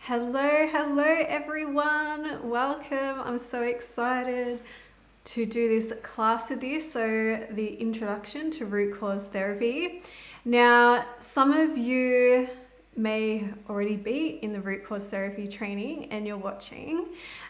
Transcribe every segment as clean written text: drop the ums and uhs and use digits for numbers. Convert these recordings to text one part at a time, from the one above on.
Hello everyone. Welcome. I'm so excited to do this class with you. So, the introduction to root cause therapy. Now, some of you may already be in the root cause therapy training and you're watching,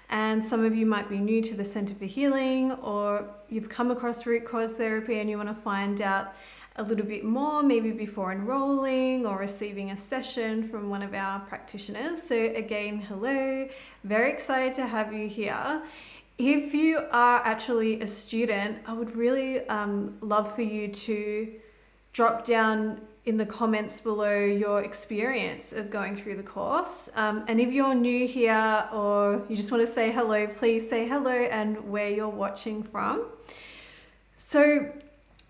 and some of you might be new to the Center for Healing, or you've come across root cause therapy and you want to find out a little bit more, maybe before enrolling or receiving a session from one of our practitioners. So again, hello, very excited to have you here. If you are actually a student, I would really love for you to drop down in the comments below your experience of going through the course. And if you're new here or you just want to say hello, please say hello and where you're watching from. So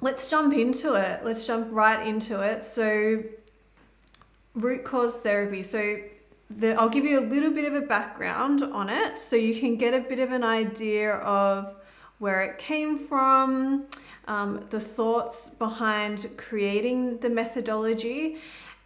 let's jump into it. Let's jump right into it. So, root cause therapy. So, I'll give you a little bit of a background on it so you can get a bit of an idea of where it came from, the thoughts behind creating the methodology.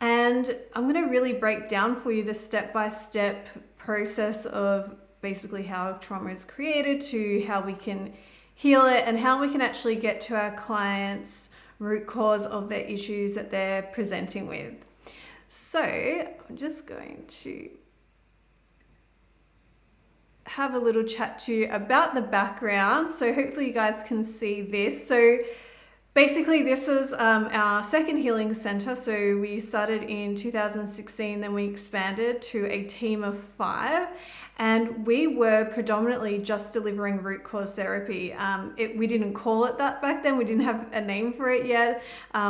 And I'm going to really break down for you the step-by-step process of basically how trauma is created to how we can heal it and how we can actually get to our clients' root cause of their issues that they're presenting with. So I'm just going to have a little chat to you about the background. So hopefully you guys can see this. So basically this was our second healing center. So we started in 2016, then we expanded to a team of 5. And we were predominantly just delivering root cause therapy. We didn't call it that back then. We didn't have a name for it yet.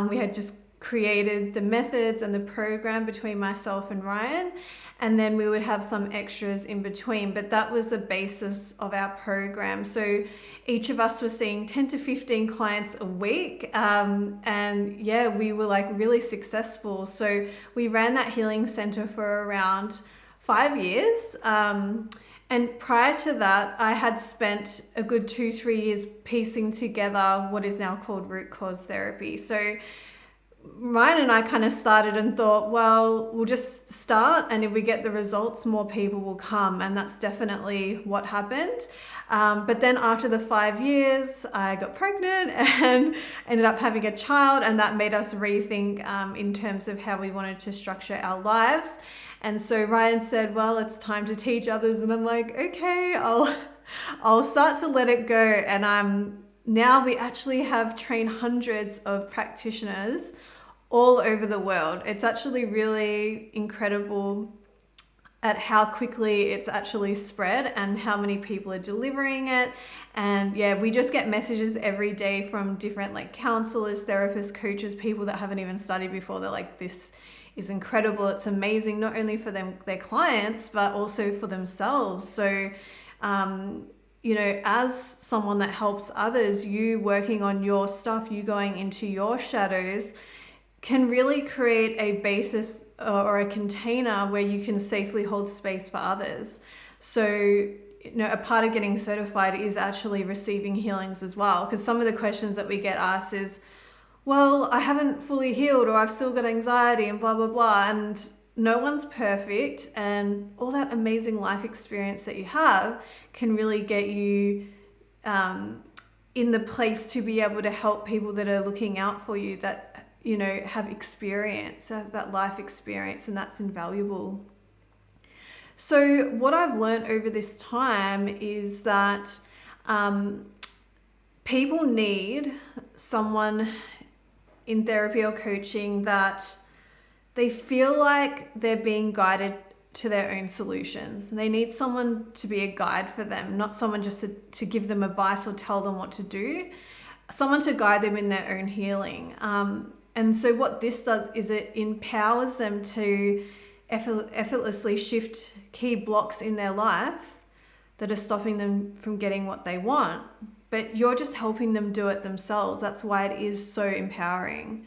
We had just created the methods and the program between myself and Ryan. And then we would have some extras in between. But that was the basis of our program. So each of us was seeing 10 to 15 clients a week. And yeah, we were like really successful. So we ran that healing center for around 5 years. And prior to that, I had spent a good 2-3 years piecing together what is now called root cause therapy. So Ryan and I kind of started and thought, well, we'll just start, and if we get the results, more people will come. And that's definitely what happened. But then after the 5 years, I got pregnant and ended up having a child, and that made us rethink in terms of how we wanted to structure our lives. And so Ryan said, well, it's time to teach others. And I'm like, okay, I'll start to let it go. And now we actually have trained hundreds of practitioners all over the world. It's actually really incredible at how quickly it's actually spread and how many people are delivering it. And yeah, we just get messages every day from different like counselors, therapists, coaches, people that haven't even studied before. They're like, this is incredible. It's amazing, not only for them, their clients, but also for themselves. So, you know, as someone that helps others, you working on your stuff, you going into your shadows can really create a basis or a container where you can safely hold space for others. So, you know, a part of getting certified is actually receiving healings as well. Because some of the questions that we get asked is, well, I haven't fully healed, or I've still got anxiety and blah, blah, blah. And no one's perfect, and all that amazing life experience that you have can really get you in the place to be able to help people that are looking out for you, that, you know, have experience, have that life experience, and that's invaluable. So what I've learned over this time is that people need someone in therapy or coaching that they feel like they're being guided to their own solutions. They need someone to be a guide for them, not someone just to give them advice or tell them what to do, someone to guide them in their own healing. And so what this does is it empowers them to effortlessly shift key blocks in their life that are stopping them from getting what they want. But you're just helping them do it themselves. That's why it is so empowering.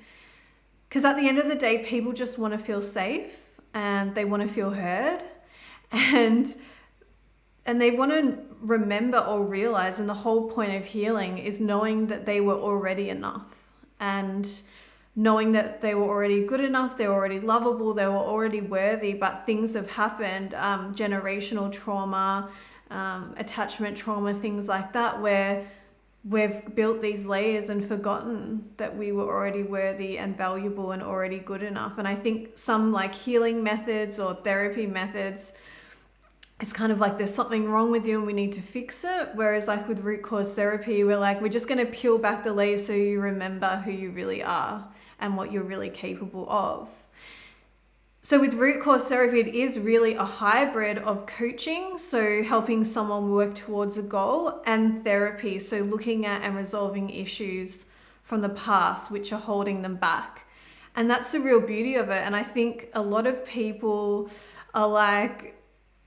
Because at the end of the day, people just want to feel safe and they want to feel heard, and they want to remember or realize, and the whole point of healing is knowing that they were already enough. And knowing that they were already good enough, they were already lovable, they were already worthy, but things have happened, generational trauma, attachment trauma, things like that, where we've built these layers and forgotten that we were already worthy and valuable and already good enough. And I think some like healing methods or therapy methods, it's kind of like there's something wrong with you and we need to fix it. Whereas like with root cause therapy, we're just going to peel back the layers so you remember who you really are and what you're really capable of. So with root cause therapy, it is really a hybrid of coaching, so helping someone work towards a goal, and therapy, so looking at and resolving issues from the past which are holding them back. And that's the real beauty of it. And I think a lot of people are like,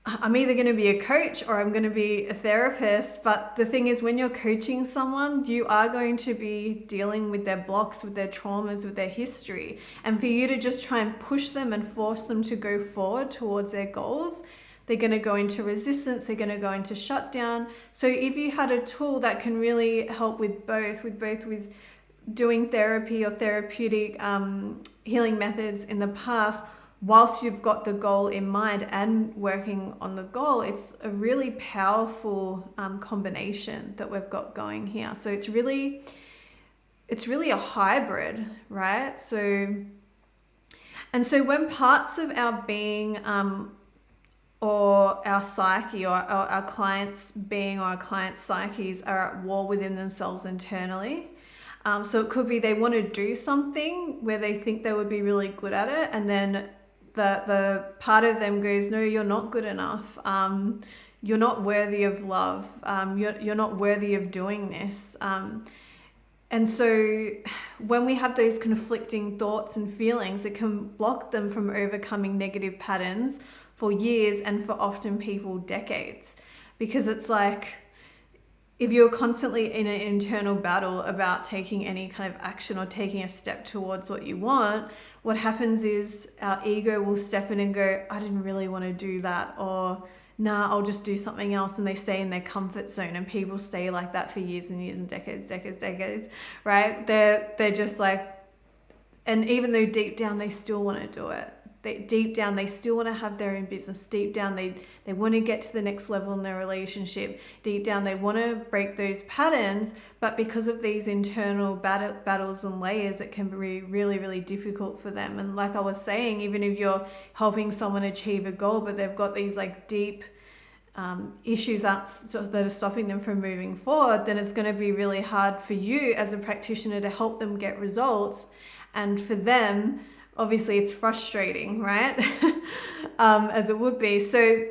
I'm either going to be a coach or I'm going to be a therapist. But the thing is, when you're coaching someone, you are going to be dealing with their blocks, with their traumas, with their history. And for you to just try and push them and force them to go forward towards their goals, they're going to go into resistance, they're going to go into shutdown. So if you had a tool that can really help with doing therapy or therapeutic healing methods in the past, whilst you've got the goal in mind and working on the goal, it's a really powerful combination that we've got going here. So it's really a hybrid, right? So when parts of our being or our psyche or our client's being or our client's psyches are at war within themselves internally, so it could be they want to do something where they think they would be really good at it, and then the part of them goes, no, you're not good enough. You're not worthy of love. You're not worthy of doing this. And so when we have those conflicting thoughts and feelings, it can block them from overcoming negative patterns for years, and for often people decades. Because it's like, if you're constantly in an internal battle about taking any kind of action or taking a step towards what you want, what happens is our ego will step in and go, I didn't really want to do that, or nah, I'll just do something else. And they stay in their comfort zone, and people stay like that for years and years and decades, right? They're just like, and even though deep down they still want to do it. Deep down, they still want to have their own business. Deep down, they want to get to the next level in their relationship. Deep down, they want to break those patterns, but because of these internal battles and layers, it can be really, really difficult for them. And like I was saying, even if you're helping someone achieve a goal, but they've got these like deep issues that are stopping them from moving forward, then it's going to be really hard for you as a practitioner to help them get results. And for them, obviously it's frustrating, right? As it would be. So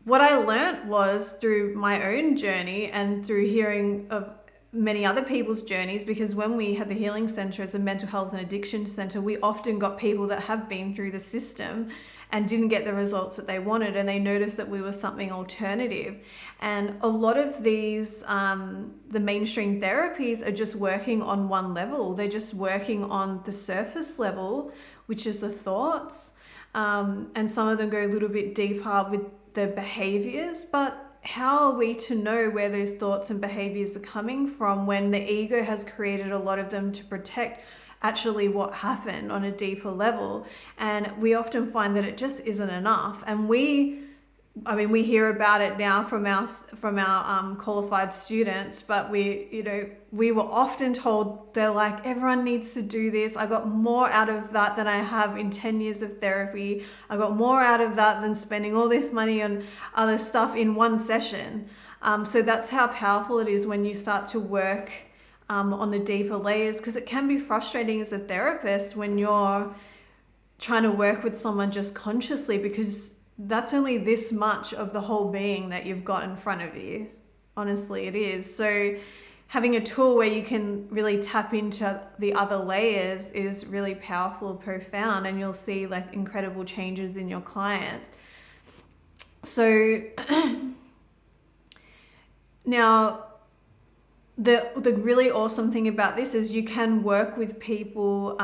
what I learned was through my own journey and through hearing of many other people's journeys, because when we had the healing center as a mental health and addiction center, we often got people that have been through the system and didn't get the results that they wanted, and they noticed that we were something alternative. And a lot of these, the mainstream therapies are just working on one level. They're just working on the surface level, which is the thoughts. And some of them go a little bit deeper with the behaviors, but how are we to know where those thoughts and behaviors are coming from when the ego has created a lot of them to protect actually what happened on a deeper level? And we often find that it just isn't enough. And we hear about it now from our qualified students, but we were often told, they're like, everyone needs to do this. I got more out of that than I have in 10 years of therapy. I got more out of that than spending all this money on other stuff in one session. So that's how powerful it is when you start to work on the deeper layers, because it can be frustrating as a therapist when you're trying to work with someone just consciously, because that's only this much of the whole being that you've got in front of you. Honestly, it is. So having a tool where you can really tap into the other layers is really powerful and profound, and you'll see like incredible changes in your clients. So now, the really awesome thing about this is you can work with people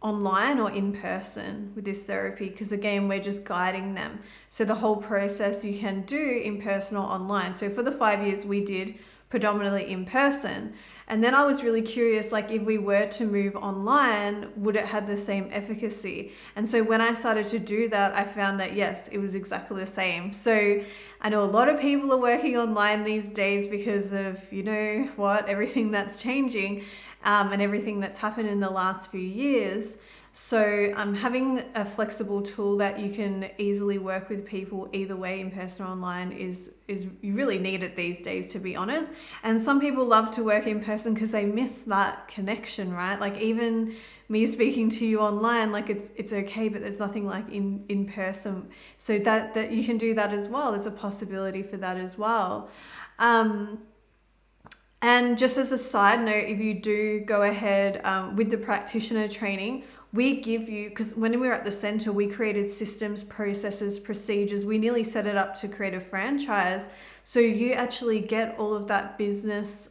online or in person with this therapy, because again, we're just guiding them. So the whole process you can do in person or online. So for the 5 years we did predominantly in person, And then I was really curious, like if we were to move online, would it have the same efficacy? And so when I started to do that, I found that yes, it was exactly the same. So I know a lot of people are working online these days because of, you know what, everything that's changing and everything that's happened in the last few years. So having a flexible tool that you can easily work with people either way, in person or online, is you really need it these days, to be honest. And some people love to work in person because they miss that connection, right? Like even me speaking to you online, like it's okay, but there's nothing like in person. So that you can do that as well. There's a possibility for that as well. And just as a side note, if you do go ahead with the practitioner training, we give you, because when we were at the center, we created systems, processes, procedures. We nearly set it up to create a franchise. So you actually get all of that business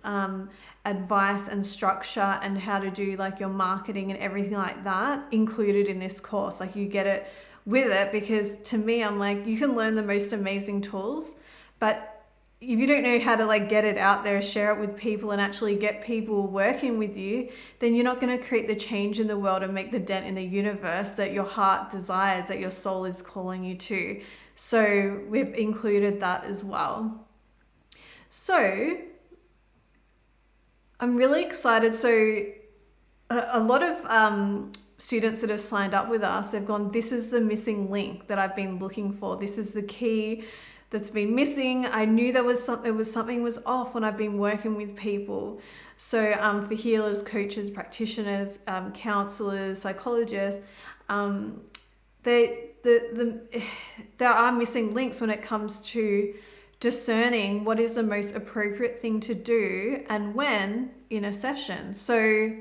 advice and structure and how to do like your marketing and everything like that included in this course. Like you get it with it, because to me, I'm like, you can learn the most amazing tools, but if you don't know how to like get it out there, share it with people and actually get people working with you, then you're not going to create the change in the world and make the dent in the universe that your heart desires, that your soul is calling you to. So we've included that as well. So I'm really excited. So a lot of students that have signed up with us, they've gone, this is the missing link that I've been looking for. This is the key that's been missing. I knew there was something was off when I've been working with people. So for healers, coaches, practitioners, counselors, psychologists, there are missing links when it comes to discerning what is the most appropriate thing to do and when in a session. So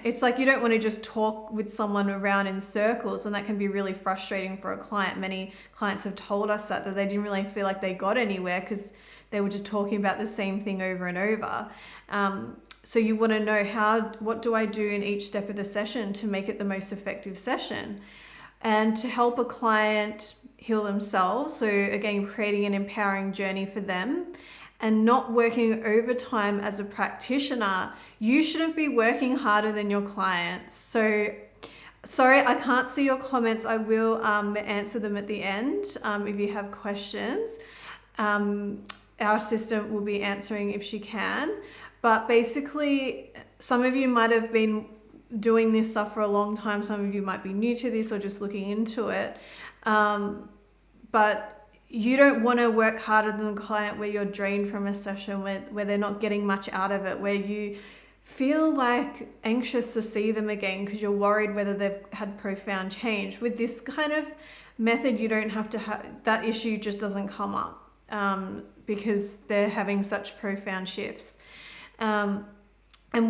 it's like you don't want to just talk with someone around in circles, and that can be really frustrating for a client. Many clients have told us that they didn't really feel like they got anywhere because they were just talking about the same thing over and over. So you want to know what do I do in each step of the session to make it the most effective session, and to help a client heal themselves. So again, creating an empowering journey for them and not working overtime as a practitioner. You shouldn't be working harder than your clients. So sorry, I can't see your comments. I will answer them at the end if you have questions. Our assistant will be answering if she can. But basically, some of you might have been doing this stuff for a long time. Some of you might be new to this or just looking into it. But you don't want to work harder than the client where you're drained from a session, where they're not getting much out of it, where you feel like anxious to see them again because you're worried whether they've had profound change. With this kind of method, you don't have to have that issue, just doesn't come up because they're having such profound shifts. And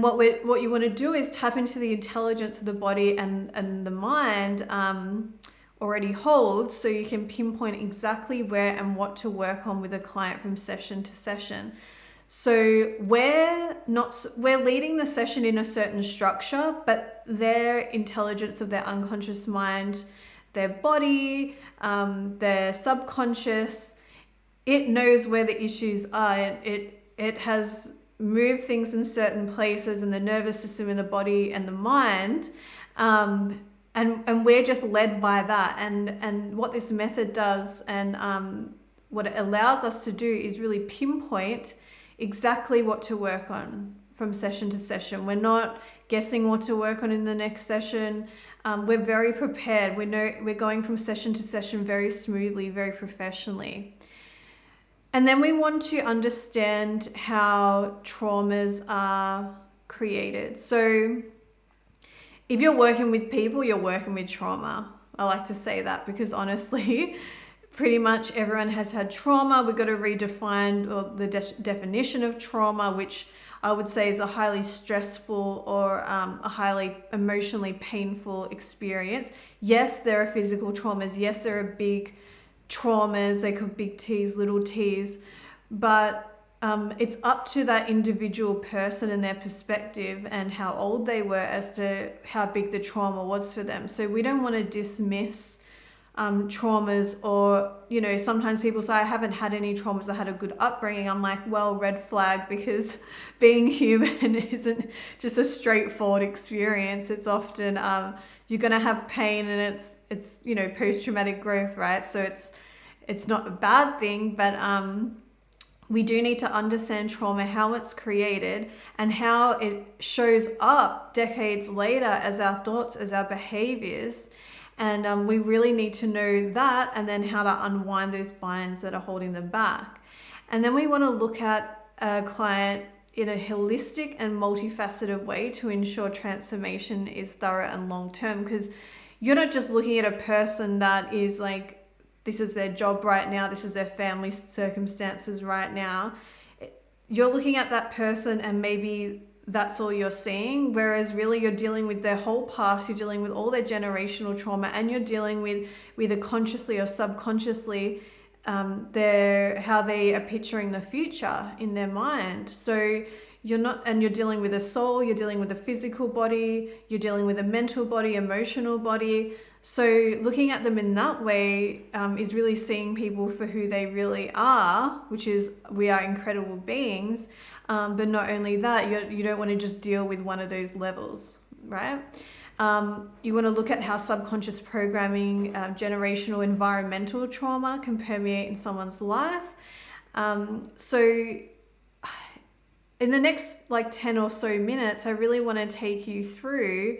what you want to do is tap into the intelligence of the body and the mind already holds, so you can pinpoint exactly where and what to work on with a client from session to session. So we're leading the session in a certain structure, but their intelligence of their unconscious mind, their body, their subconscious, it knows where the issues are. It has moved things in certain places in the nervous system, in the body and the mind. And we're just led by that. And what this method does and what it allows us to do is really pinpoint exactly what to work on from session to session. We're not guessing what to work on in the next session. We're very prepared. We know we're going from session to session very smoothly, very professionally. And then we want to understand how traumas are created. So if you're working with people, you're working with trauma. I like to say that because honestly, pretty much everyone has had trauma. We've got to redefine the definition of trauma, which I would say is a highly stressful or a highly emotionally painful experience. Yes, there are physical traumas. Yes, there are big traumas. They could be big T's, little T's, but it's up to that individual person and their perspective and how old they were as to how big the trauma was for them. So we don't want to dismiss traumas, or, you know, sometimes people say, I haven't had any traumas, I had a good upbringing. I'm like, well, red flag, because being human isn't just a straightforward experience. It's often, you're going to have pain, and it's, you know, post-traumatic growth, right? So it's not a bad thing, but, we do need to understand trauma, how it's created, and how it shows up decades later as our thoughts, as our behaviors. And we really need to know that, and then how to unwind those binds that are holding them back. And then we want to look at a client in a holistic and multifaceted way to ensure transformation is thorough and long-term, because you're not just looking at a person that is like, this is their job right now, this is their family circumstances right now. You're looking at that person, and maybe that's all you're seeing, whereas really you're dealing with their whole past, you're dealing with all their generational trauma, and you're dealing with either consciously or subconsciously how they are picturing the future in their mind. So you're dealing with a soul, you're dealing with a physical body, you're dealing with a mental body, emotional body. So looking at them in that way is really seeing people for who they really are, which is, we are incredible beings. But not only that, you don't want to just deal with one of those levels, right? You want to look at how subconscious programming, generational environmental trauma can permeate in someone's life. So in the next 10 or so minutes, I really want to take you through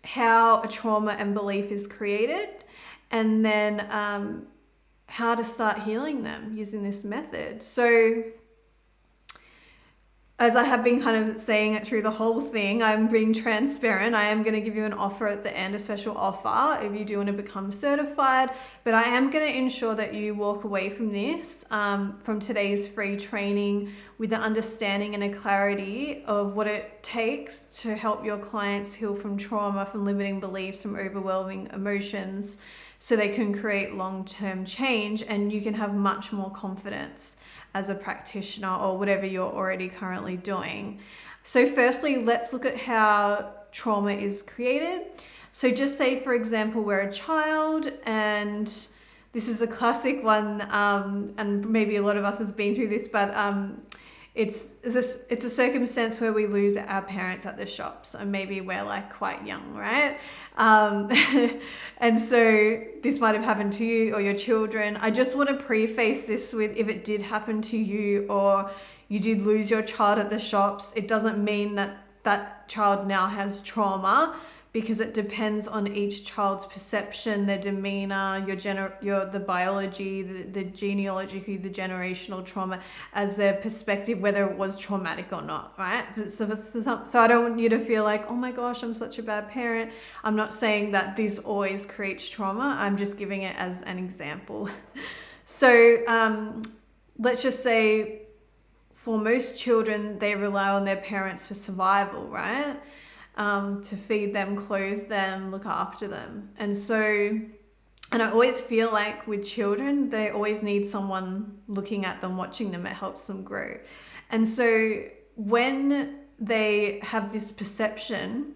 how a trauma and belief is created, and then how to start healing them using this method. So as I have been kind of saying it through the whole thing, I'm being transparent. I am going to give you an offer at the end, a special offer if you do want to become certified, but I am going to ensure that you walk away from this, from today's free training, with an understanding and a clarity of what it takes to help your clients heal from trauma, from limiting beliefs, from overwhelming emotions, so they can create long-term change, and you can have much more confidence as a practitioner, or whatever you're already currently doing. So firstly, let's look at how trauma is created. So just say, for example, we're a child, and this is a classic one, and maybe a lot of us has been through this, but it's a circumstance where we lose our parents at the shops, and maybe we're quite young, right? And so this might have happened to you or your children. I just want to preface this with, if it did happen to you, or you did lose your child at the shops, it doesn't mean that that child now has trauma, because it depends on each child's perception, their demeanor, the biology, the genealogy, the generational trauma, as their perspective, whether it was traumatic or not, right? So I don't want you to feel like, oh my gosh, I'm such a bad parent. I'm not saying that this always creates trauma. I'm just giving it as an example. So let's just say, for most children, they rely on their parents for survival, right? To feed them, clothe them, look after them. And I always feel like with children, they always need someone looking at them, watching them. It helps them grow. And so when they have this perception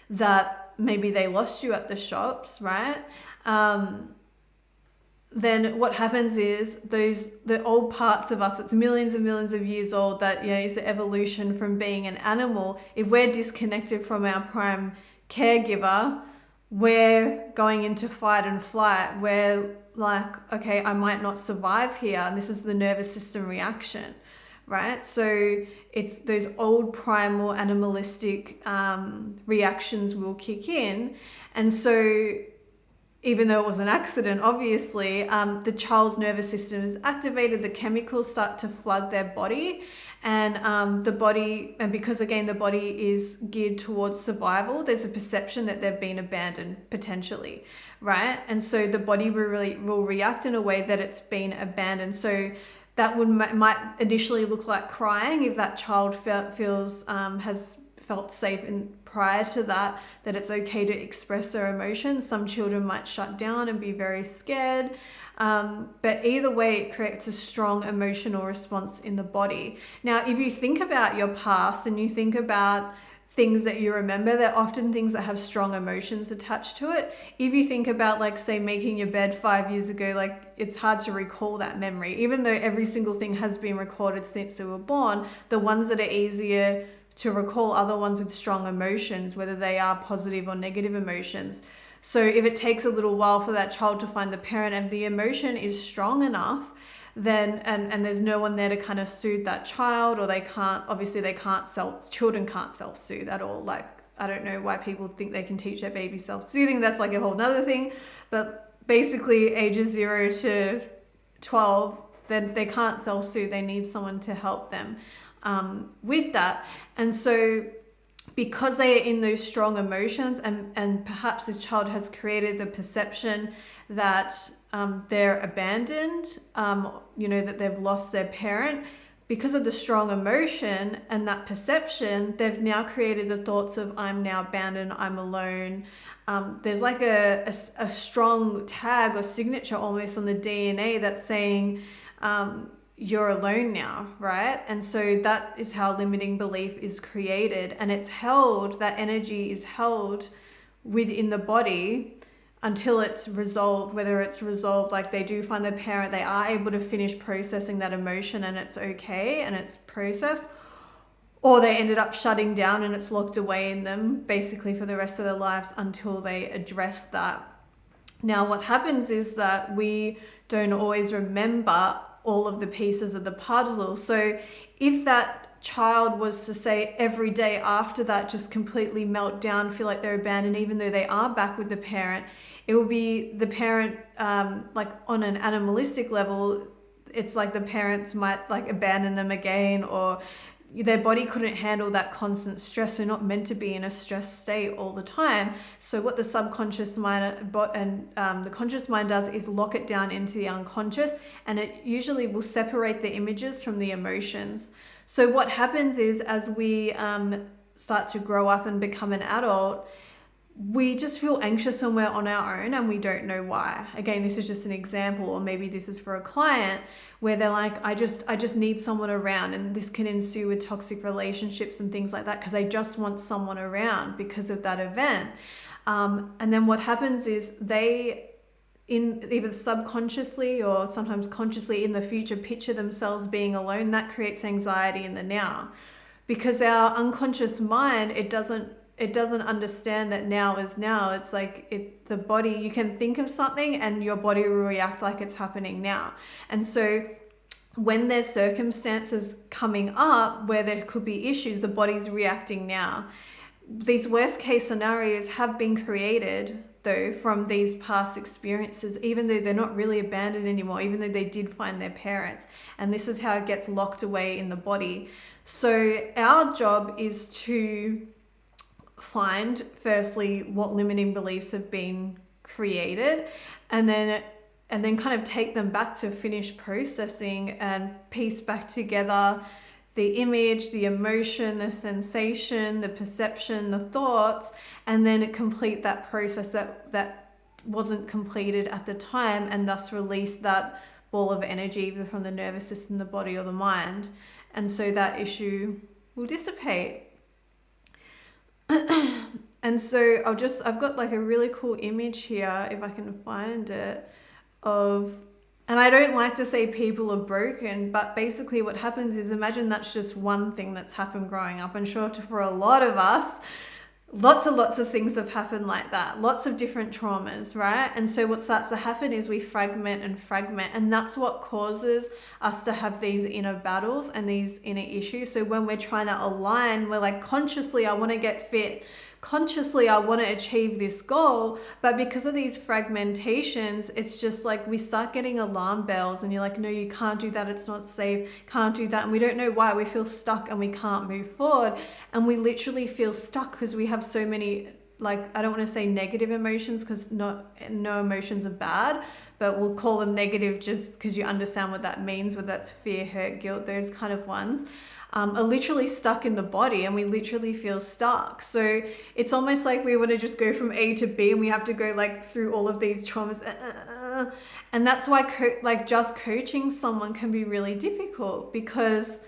that maybe they lost you at the shops, right? Then what happens is the old parts of us, it's millions and millions of years old, that is the evolution from being an animal. If we're disconnected from our prime caregiver, we're going into fight and flight. We're like, okay, I might not survive here, and this is the nervous system reaction, right? So it's those old primal animalistic reactions will kick in. And so even though it was an accident, obviously, the child's nervous system is activated, the chemicals start to flood their body, and because again, the body is geared towards survival, there's a perception that they've been abandoned, potentially, right? And so the body will react in a way that it's been abandoned. So that might initially look like crying if that child has felt safe prior to that it's okay to express their emotions. Some children might shut down and be very scared. But either way, it creates a strong emotional response in the body. Now, if you think about your past and you think about things that you remember. They're often things that have strong emotions attached to it. If you think about, like, say, making your bed 5 years ago, like, it's hard to recall that memory. Even though every single thing has been recorded since they were born, the ones that are easier to recall are the ones with strong emotions, whether they are positive or negative emotions. So if it takes a little while for that child to find the parent and the emotion is strong enough, then and there's no one there to kind of soothe that child, or children can't self-soothe at all. Like, I don't know why people think they can teach their baby self-soothing. That's like a whole nother thing. But basically ages 0 to 12, then they can't self-soothe. They need someone to help them with that. And so because they are in those strong emotions, and perhaps this child has created the perception that they're abandoned, that they've lost their parent, because of the strong emotion and that perception, they've now created the thoughts of, I'm now abandoned, I'm alone. There's like a strong tag or signature almost on the DNA that's saying, you're alone now, right? And so that is how limiting belief is created, and it's held, that energy is held within the body until it's resolved. Whether it's resolved, like they do find their parent, they are able to finish processing that emotion and it's okay and it's processed, or they ended up shutting down and it's locked away in them basically for the rest of their lives until they address that. Now, what happens is that we don't always remember all of the pieces of the puzzle. So if that child was to say every day after that just completely melt down, feel like they're abandoned, even though they are back with the parent, it will be the parent, like on an animalistic level, it's like the parents might like abandon them again, or their body couldn't handle that constant stress. We're not meant to be in a stressed state all the time. So what the subconscious mind and the conscious mind does is lock it down into the unconscious, and it usually will separate the images from the emotions. So what happens is, as we start to grow up and become an adult, we just feel anxious when we're on our own and we don't know why. Again, this is just an example, or maybe this is for a client where they're like, I just need someone around, and this can ensue with toxic relationships and things like that because they just want someone around because of that event. And then what happens is they, in either subconsciously or sometimes consciously in the future, picture themselves being alone. That creates anxiety in the now, because our unconscious mind, it doesn't understand that now is now. It's like the body, you can think of something and your body will react like it's happening now. And so when there's circumstances coming up where there could be issues, the body's reacting now. These worst case scenarios have been created though from these past experiences, even though they're not really abandoned anymore, even though they did find their parents. And this is how it gets locked away in the body. So our job is to find, firstly, what limiting beliefs have been created, and then kind of take them back to finish processing and piece back together the image, the emotion, the sensation, the perception, the thoughts, and then complete that process that wasn't completed at the time, and thus release that ball of energy either from the nervous system, the body, or the mind. And so that issue will dissipate. And so I've got like a really cool image here, if I can find it, and I don't like to say people are broken, but basically what happens is, imagine that's just one thing that's happened growing up. I'm sure for a lot of us, lots of things have happened like that, lots of different traumas, right? And so what starts to happen is we fragment, and that's what causes us to have these inner battles and these inner issues. So when we're trying to align, we're like, consciously I want to get fit, consciously I want to achieve this goal, but because of these fragmentations, it's just like we start getting alarm bells, and you're like, no, you can't do that, it's not safe, can't do that, and we don't know why. We feel stuck and we can't move forward, and we literally feel stuck because we have so many, like, I don't want to say negative emotions because no emotions are bad, but we'll call them negative just because you understand what that means, whether that's fear, hurt, guilt, those kind of ones. Are literally stuck in the body, and we literally feel stuck. So it's almost like we want to just go from A to B, and we have to go like through all of these traumas. And that's why just coaching someone can be really difficult, because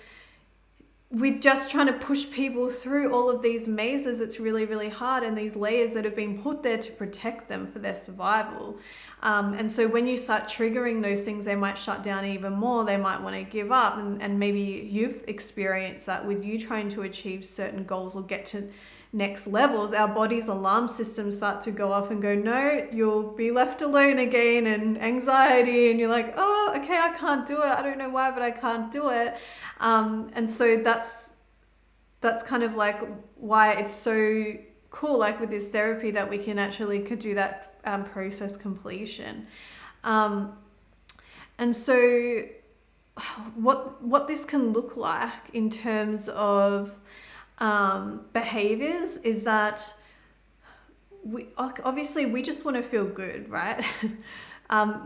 we're just trying to push people through all of these mazes. It's really, really hard, and these layers that have been put there to protect them for their survival. And so when you start triggering those things, they might shut down even more. They might want to give up. And maybe you've experienced that with you trying to achieve certain goals or get to next levels. Our body's alarm systems start to go off and go, no, you'll be left alone again, and anxiety. And you're like, oh, okay, I can't do it. I don't know why, but I can't do it. And so that's kind of like why it's so cool, like with this therapy, that we can actually could do that process completion. And so what this can look like in terms of behaviors is that we just want to feel good, right?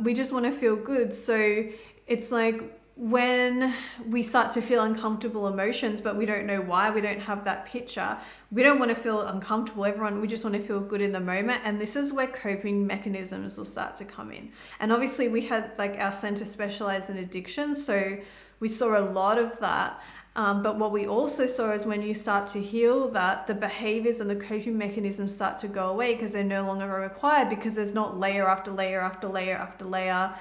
We just want to feel good. So it's like when we start to feel uncomfortable emotions, but we don't know why, we don't have that picture, we don't want to feel uncomfortable. We just want to feel good in the moment. And this is where coping mechanisms will start to come in. And obviously we had, like, our center specialized in addiction, so we saw a lot of that. But what we also saw is when you start to heal that, the behaviors and the coping mechanisms start to go away because they're no longer required, because there's not layer after layer after layer after layer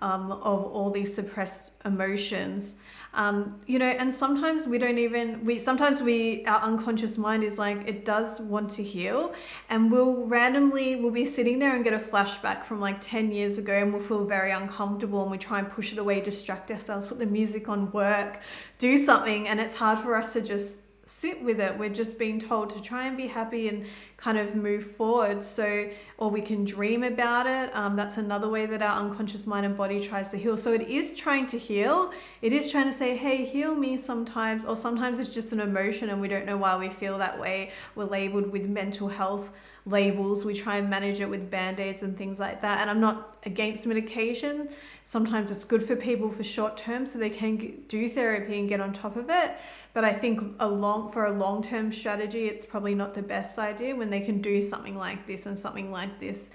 of all these suppressed emotions. And sometimes our unconscious mind is like, it does want to heal, and we'll be sitting there and get a flashback from like 10 years ago, and we'll feel very uncomfortable, and we try and push it away, distract ourselves, put the music on, work, do something, and it's hard for us to just sit with it. We're just being told to try and be happy and kind of move forward. So, or we can dream about it. That's another way that our unconscious mind and body tries to heal. So it is trying to heal. It is trying to say, hey, heal me sometimes. Or sometimes it's just an emotion and we don't know why we feel that way. We're labeled with mental health labels. We try and manage it with band-aids and things like that. And I'm not against medication. Sometimes it's good for people for short term so they can do therapy and get on top of it. But I think for a long-term strategy, it's probably not the best idea when they can do something like this, when something like this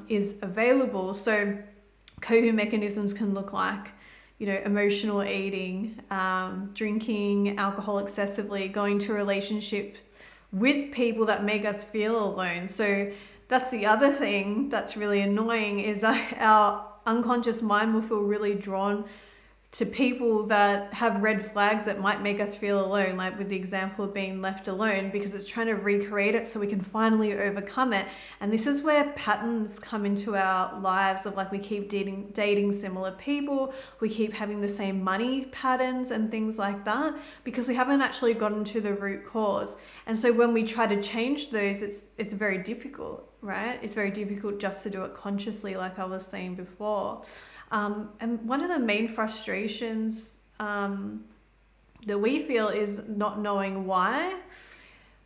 is available. So coping mechanisms can look like, emotional eating, drinking alcohol excessively, going to relationships with people that make us feel alone. So that's the other thing that's really annoying, is that our unconscious mind will feel really drawn to people that have red flags that might make us feel alone, like with the example of being left alone, because it's trying to recreate it so we can finally overcome it. And this is where patterns come into our lives of, like, we keep dating similar people, we keep having the same money patterns and things like that, because we haven't actually gotten to the root cause. And so when we try to change those, it's very difficult, right? It's very difficult just to do it consciously, like I was saying before. And one of the main frustrations that we feel is not knowing why.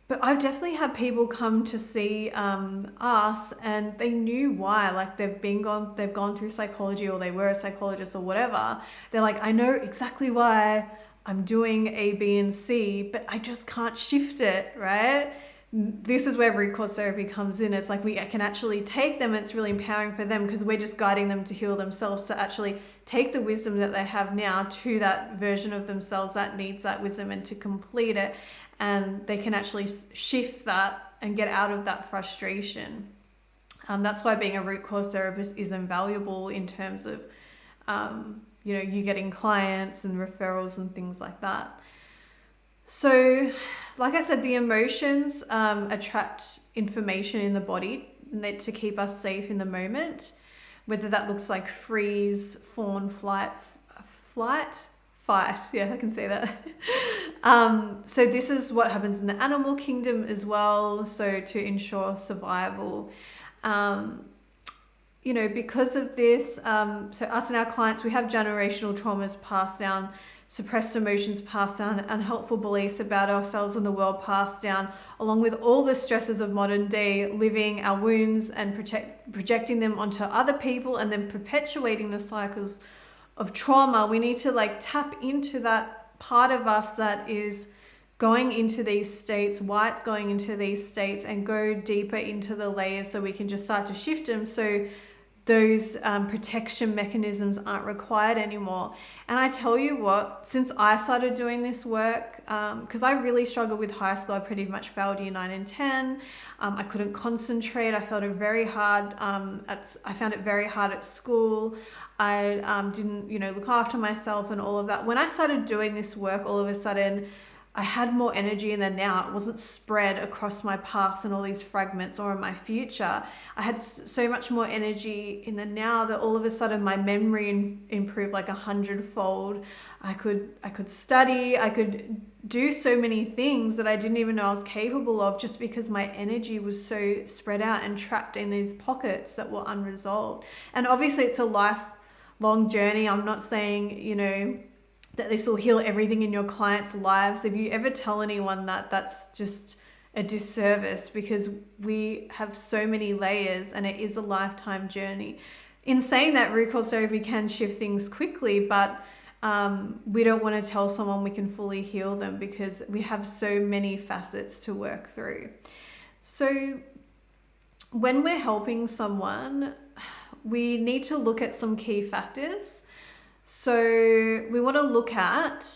But I've definitely had people come to see us and they knew why. Like they've gone through psychology, or they were a psychologist or whatever. They're like, I know exactly why I'm doing A, B, and C, but I just can't shift it, right? This is where root cause therapy comes in. It's like we can actually take them. It's really empowering for them because we're just guiding them to heal themselves, to actually take the wisdom that they have now to that version of themselves that needs that wisdom and to complete it. And they can actually shift that and get out of that frustration. That's why being a root cause therapist is invaluable in terms of, you getting clients and referrals and things like that. So, like I said, the emotions attract information in the body to keep us safe in the moment, whether that looks like freeze, fawn, fight. Yeah, I can say that. So this is what happens in the animal kingdom as well. So to ensure survival, because of this, so us and our clients, we have generational traumas passed down, suppressed emotions passed down, unhelpful beliefs about ourselves and the world passed down, along with all the stresses of modern day living, our wounds, and projecting them onto other people, and then perpetuating the cycles of trauma. We need to tap into that part of us that is going into these states, why it's going into these states, and go deeper into the layers so we can just start to shift them. So those protection mechanisms aren't required anymore. And I tell you what, since I started doing this work, because I really struggled with high school, I pretty much failed year 9 and 10. I couldn't concentrate. I found it very hard. I found it very hard at school. I didn't, look after myself and all of that. When I started doing this work, all of a sudden, I had more energy in the now. It wasn't spread across my past and all these fragments or in my future. I had so much more energy in the now that all of a sudden my memory improved like 100-fold. I could study, I could do so many things that I didn't even know I was capable of, just because my energy was so spread out and trapped in these pockets that were unresolved. And obviously it's a lifelong journey. I'm not saying, that this will heal everything in your clients' lives. If you ever tell anyone that, that's just a disservice, because we have so many layers and it is a lifetime journey. In saying that, root cause therapy can shift things quickly, but we don't want to tell someone we can fully heal them, because we have so many facets to work through. So when we're helping someone, we need to look at some key factors. So we want to look at,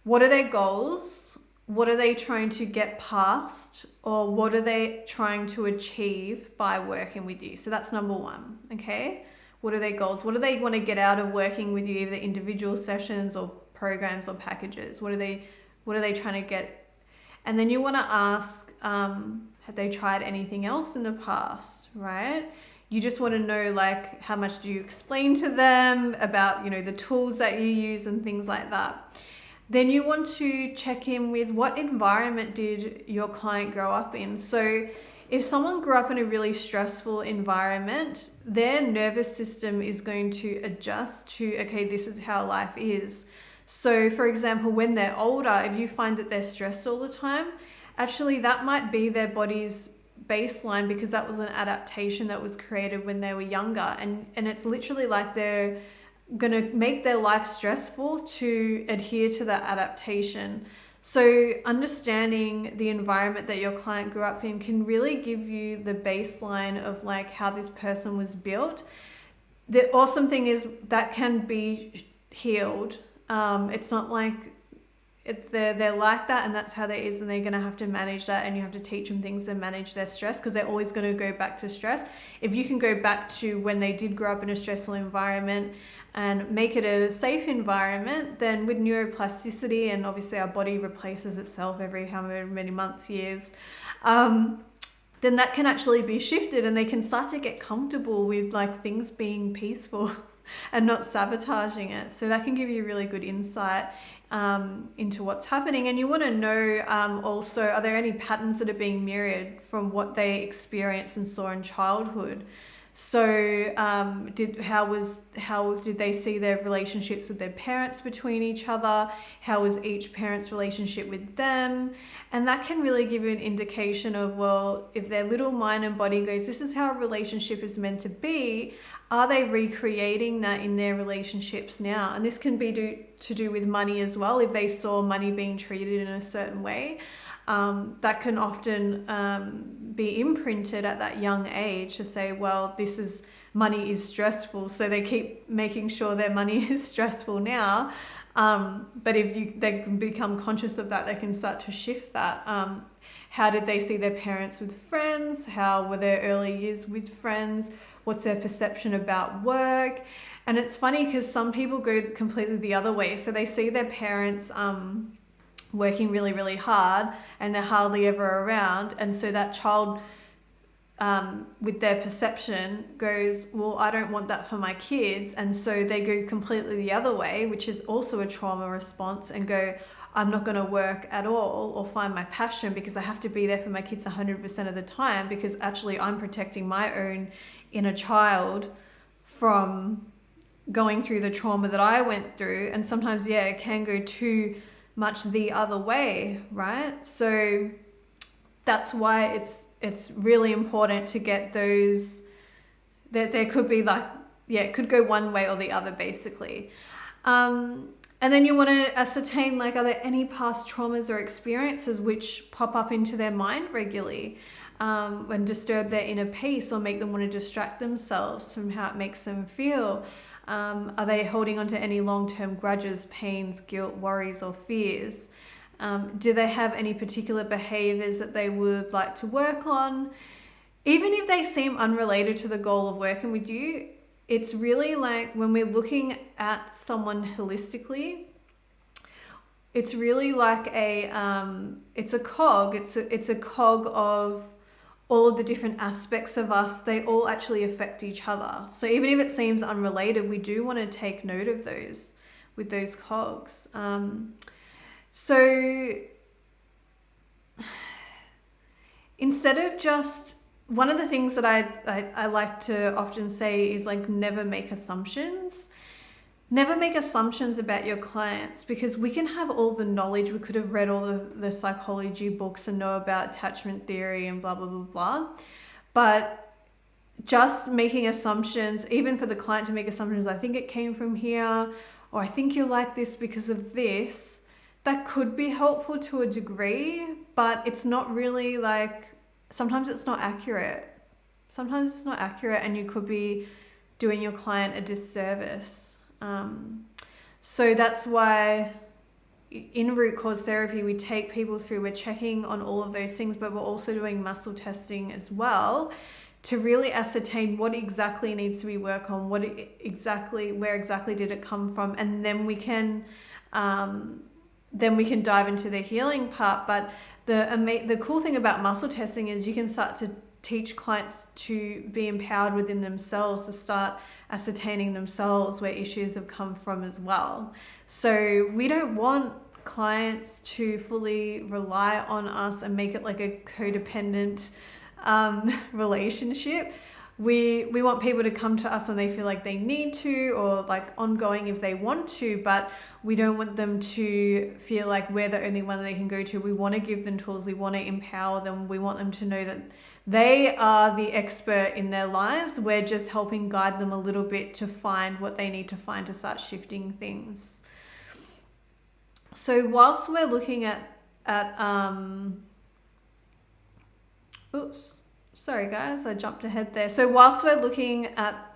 what are their goals? What are they trying to get past? Or what are they trying to achieve by working with you? So that's number one, okay? What are their goals? What do they want to get out of working with you, either individual sessions or programs or packages? What are they trying to get? And then you want to ask, have they tried anything else in the past, right? You just want to know, like, how much do you explain to them about, the tools that you use and things like that. Then you want to check in with, what environment did your client grow up in? So if someone grew up in a really stressful environment, their nervous system is going to adjust to, okay, this is how life is. So for example, when they're older, if you find that they're stressed all the time, actually that might be their body's baseline, because that was an adaptation that was created when they were younger, and it's literally like they're gonna make their life stressful to adhere to that adaptation. So understanding the environment that your client grew up in can really give you the baseline of like how this person was built. The awesome thing is that can be healed. It's not like they're like that and that's how they is, and they're going to have to manage that, and you have to teach them things to manage their stress, because they're always going to go back to stress. If you can go back to when they did grow up in a stressful environment and make it a safe environment, then with neuroplasticity, and obviously our body replaces itself every however many months, years, then that can actually be shifted, and they can start to get comfortable with like things being peaceful and not sabotaging it. So that can give you really good insight into what's happening. And you want to know also, are there any patterns that are being mirrored from what they experienced and saw in childhood? So how did they see their relationships with their parents between each other? How was each parent's relationship with them? And that can really give you an indication of, well, if their little mind and body goes, this is how a relationship is meant to be, are they recreating that in their relationships now? And this can be to do with money as well. If they saw money being treated in a certain way, that can often be imprinted at that young age to say, well, money is stressful, so they keep making sure their money is stressful now. But if they can become conscious of that, they can start to shift that. How did they see their parents with friends? How were their early years with friends? What's their perception about work? And it's funny because some people go completely the other way. So they see their parents working really, really hard, and they're hardly ever around. And so that child, with their perception, goes, well, I don't want that for my kids. And so they go completely the other way, which is also a trauma response, and go, I'm not going to work at all or find my passion because I have to be there for my kids 100% of the time, because actually I'm protecting my own inner child from going through the trauma that I went through. And sometimes, it can go too much the other way, right? So that's why it's really important to get those, that there could be like, it could go one way or the other, basically. And then you want to ascertain, like, are there any past traumas or experiences which pop up into their mind regularly? and disturb their inner peace or make them want to distract themselves from how it makes them feel? Are they holding on to any long-term grudges, pains, guilt, worries, or fears? Do they have any particular behaviors that they would like to work on? Even if they seem unrelated to the goal of working with you, it's really like when we're looking at someone holistically, it's really like it's a cog. It's a cog of all of the different aspects of us. They all actually affect each other. So even if it seems unrelated, we do want to take note of those with those cogs. So instead of just, one of the things that I like to often say is like, never make assumptions. Never make assumptions about your clients, because we can have all the knowledge. We could have read all the psychology books and know about attachment theory and blah, blah, blah, blah. But just making assumptions, even for the client to make assumptions, I think it came from here, or I think you're like this because of this, that could be helpful to a degree, but it's not really like, sometimes it's not accurate. Sometimes it's not accurate, and you could be doing your client a disservice. So that's why in root cause therapy, we take people through, we're checking on all of those things, but we're also doing muscle testing as well to really ascertain what exactly needs to be worked on, where exactly did it come from, and then we can dive into the healing part. But the cool thing about muscle testing is you can start to teach clients to be empowered within themselves, to start ascertaining themselves where issues have come from as well. So we don't want clients to fully rely on us and make it like a codependent relationship. We want people to come to us when they feel like they need to, or like ongoing if they want to, but we don't want them to feel like we're the only one they can go to. We want to give them tools. We want to empower them. We want them to know that they are the expert in their lives. We're just helping guide them a little bit to find what they need to find to start shifting things. So whilst we're looking at oops, sorry guys, I jumped ahead there. So whilst we're looking at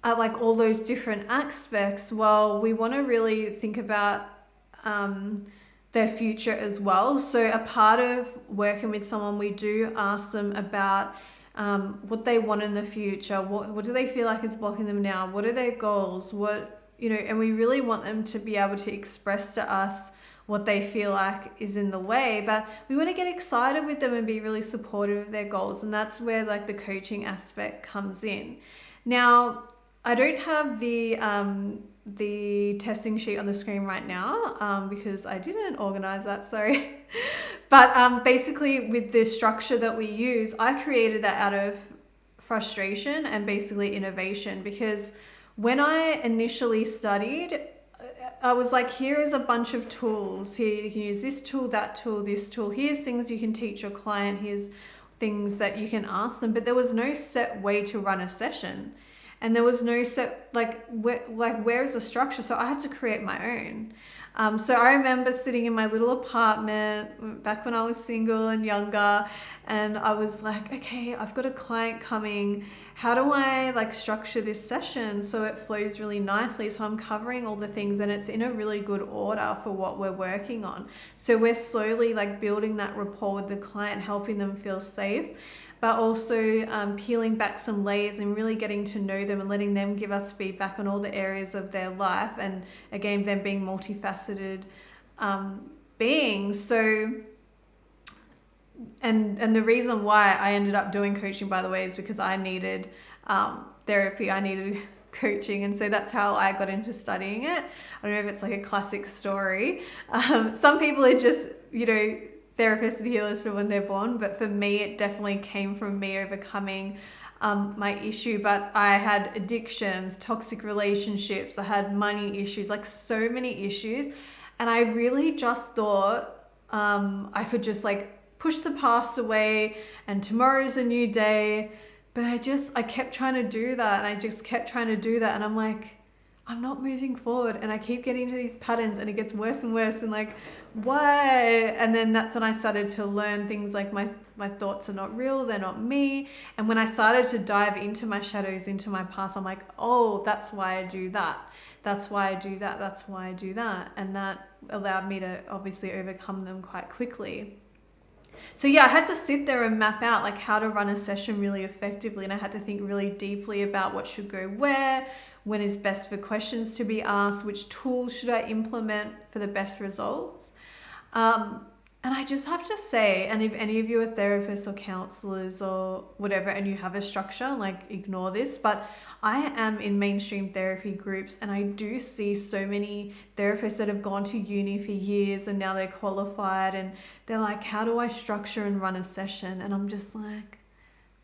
like all those different aspects, well, we want to really think about their future as well. So a part of working with someone, we do ask them about what they want in the future. What do they feel like is blocking them now? What are their goals? And we really want them to be able to express to us what they feel like is in the way, but we want to get excited with them and be really supportive of their goals. And that's where like the coaching aspect comes in. Now, I don't have the testing sheet on the screen right now because I didn't organize that, sorry. But basically with the structure that we use, I created that out of frustration and basically innovation, because when I initially studied, I was like, here is a bunch of tools. Here you can use this tool, that tool, this tool. Here's things you can teach your client. Here's things that you can ask them. But there was no set way to run a session. And there was no set, where is the structure? So I had to create my own. So I remember sitting in my little apartment back when I was single and younger, and I was like, okay, I've got a client coming. How do I like structure this session so it flows really nicely? So I'm covering all the things and it's in a really good order for what we're working on. So we're slowly like building that rapport with the client, helping them feel safe, but also peeling back some layers and really getting to know them and letting them give us feedback on all the areas of their life. And again, them being multifaceted beings. So, and the reason why I ended up doing coaching, by the way, is because I needed therapy. I needed coaching. And so that's how I got into studying it. I don't know if it's like a classic story. Some people are just, therapists and healers for when they're born, but for me it definitely came from me overcoming my issue. But I had addictions, toxic relationships, I had money issues, like so many issues, and I really just thought I could just like push the past away and tomorrow's a new day. But I kept trying to do that, and I just kept trying to do that, and I'm like, I'm not moving forward, and I keep getting into these patterns, and it gets worse and worse, and like, why? And then that's when I started to learn things like my thoughts are not real, they're not me. And when I started to dive into my shadows, into my past, I'm like, oh, that's why I do that. That's why I do that. That's why I do that. And that allowed me to obviously overcome them quite quickly. So yeah, I had to sit there and map out like how to run a session really effectively, and I had to think really deeply about what should go where, when is best for questions to be asked, which tools should I implement for the best results. And I just have to say, and if any of you are therapists or counselors or whatever, and you have a structure, like ignore this, but I am in mainstream therapy groups, and I do see so many therapists that have gone to uni for years and now they're qualified, and they're like, how do I structure and run a session? And I'm just like,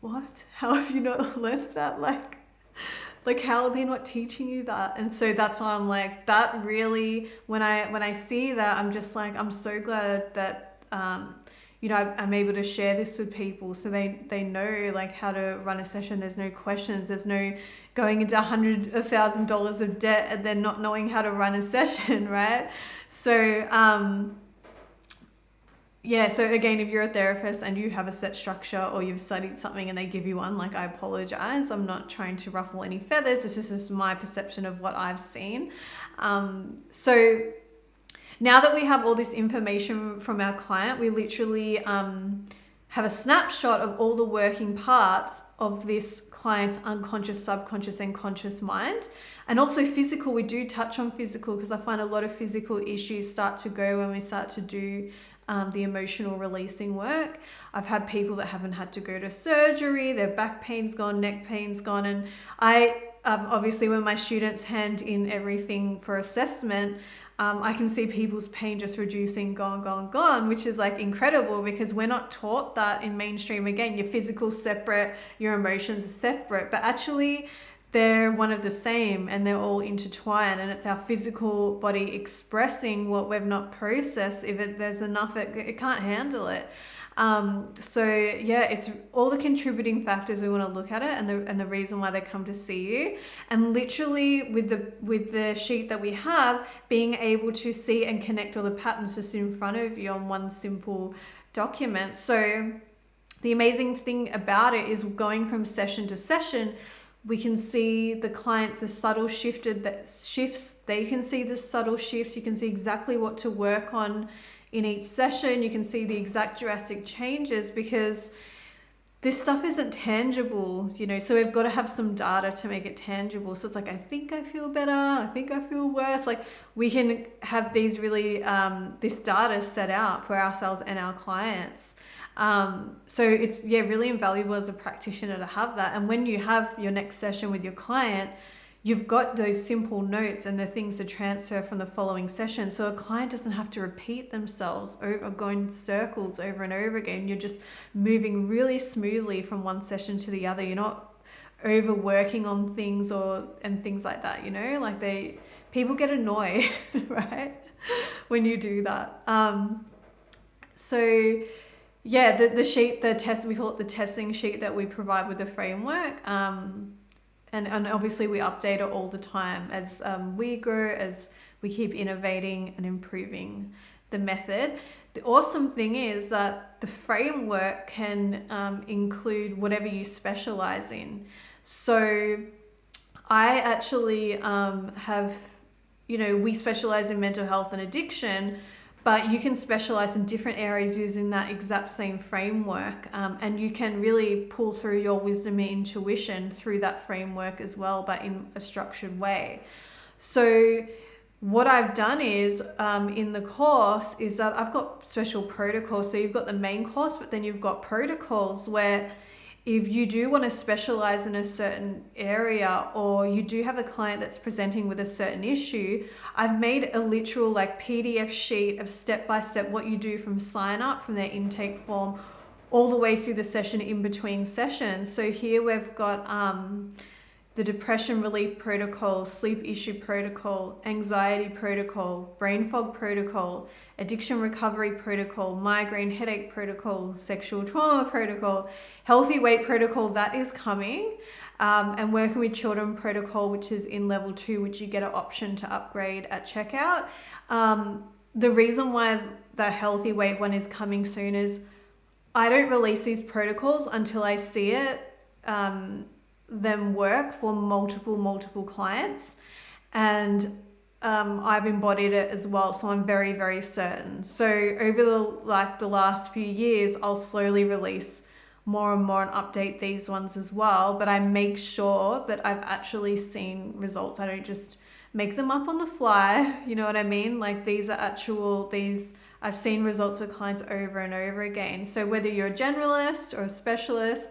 what? How have you not learned that? Like how are they not teaching you that? And so that's why I'm like, that really, when I see that, I'm just like, I'm so glad that I'm able to share this with people, so they know like how to run a session. There's no questions, there's no going into $100,000 of debt and then not knowing how to run a session, right? So so again, if you're a therapist and you have a set structure, or you've studied something and they give you one, like, I apologize. I'm not trying to ruffle any feathers. It's just my perception of what I've seen. So now that we have all this information from our client, we literally have a snapshot of all the working parts of this client's unconscious, subconscious, and conscious mind. And also physical, we do touch on physical, because I find a lot of physical issues start to go when we start to do the emotional releasing work. I've had people that haven't had to go to surgery, their back pain's gone, neck pain's gone, and I obviously when my students hand in everything for assessment, I can see people's pain just reducing, gone, which is like incredible, because we're not taught that in mainstream. Again, your physical's separate, your emotions are separate, but actually they're one of the same, and they're all intertwined, and it's our physical body expressing what we've not processed. If there's enough, it can't handle it. So yeah, it's all the contributing factors we want to look at it, and the reason why they come to see you. And literally with the sheet that we have, being able to see and connect all the patterns just in front of you on one simple document. So the amazing thing about it is, going from session to session, we can see the clients, the subtle shifts. They can see the subtle shifts. You can see exactly what to work on in each session. You can see the exact drastic changes, because this stuff isn't tangible, so we've got to have some data to make it tangible. So it's like, I think I feel better, I think I feel worse. Like, we can have these really, this data set out for ourselves and our clients. So it's really invaluable as a practitioner to have that. And when you have your next session with your client, you've got those simple notes and the things to transfer from the following session. So a client doesn't have to repeat themselves or go in circles over and over again. You're just moving really smoothly from one session to the other. You're not overworking on things and things like that, people get annoyed, right? When you do that. So yeah, the sheet, the test, we call it the testing sheet that we provide with the framework. And obviously we update it all the time as we grow, as we keep innovating and improving the method. The awesome thing is that the framework can include whatever you specialize in. So I actually have, we specialize in mental health and addiction, but you can specialize in different areas using that exact same framework, and you can really pull through your wisdom and intuition through that framework as well, but in a structured way. So what I've done is, in the course, is that I've got special protocols. So you've got the main course, but then you've got protocols where if you do want to specialize in a certain area, or you do have a client that's presenting with a certain issue, I've made a literal PDF sheet of step-by-step what you do from sign up, from their intake form, all the way through the session, in between sessions. So here we've got the depression relief protocol, sleep issue protocol, anxiety protocol, brain fog protocol, addiction recovery protocol, migraine headache protocol, sexual trauma protocol, healthy weight protocol, that is coming. and working with children protocol, which is in level 2, which you get an option to upgrade at checkout. The reason why the healthy weight one is coming soon is I don't release these protocols until I see them work for multiple clients, and I've embodied it as well, so I'm very, very certain. So over the last few years, I'll slowly release more and more and update these ones as well, but I make sure that I've actually seen results. I don't just make them up on the fly, you know what I mean? Like I've seen results with clients over and over again. So whether you're a generalist or a specialist,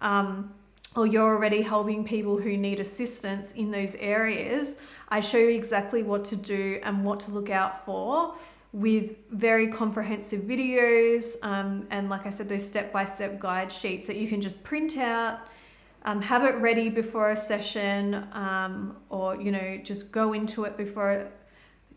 or you're already helping people who need assistance in those areas, I show you exactly what to do and what to look out for with very comprehensive videos, and like I said, those step-by-step guide sheets that you can just print out, have it ready before a session, or just go into it before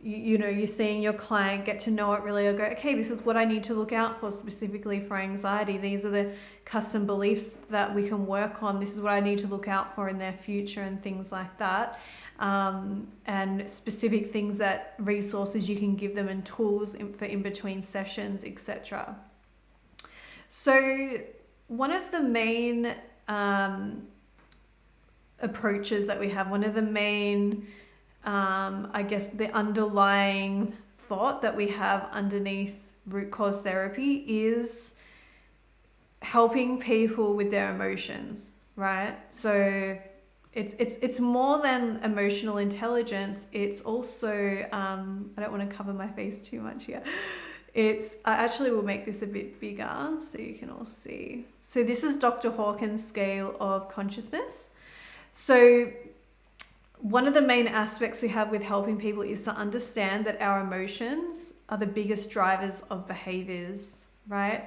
you're seeing your client, get to know it really, or go, okay, this is what I need to look out for specifically for anxiety. These are the custom beliefs that we can work on. This is what I need to look out for in their future and things like that. And specific things, that resources you can give them and tools for in between sessions, etc. So one of the main approaches that we have, one of the main I guess the underlying thought that we have underneath root cause therapy is helping people with their emotions, right? So it's more than emotional intelligence. It's also I don't want to cover my face too much here. I actually will make this a bit bigger so you can all see. So this is Dr. Hawkins' scale of consciousness. So one of the main aspects we have with helping people is to understand that our emotions are the biggest drivers of behaviors, right?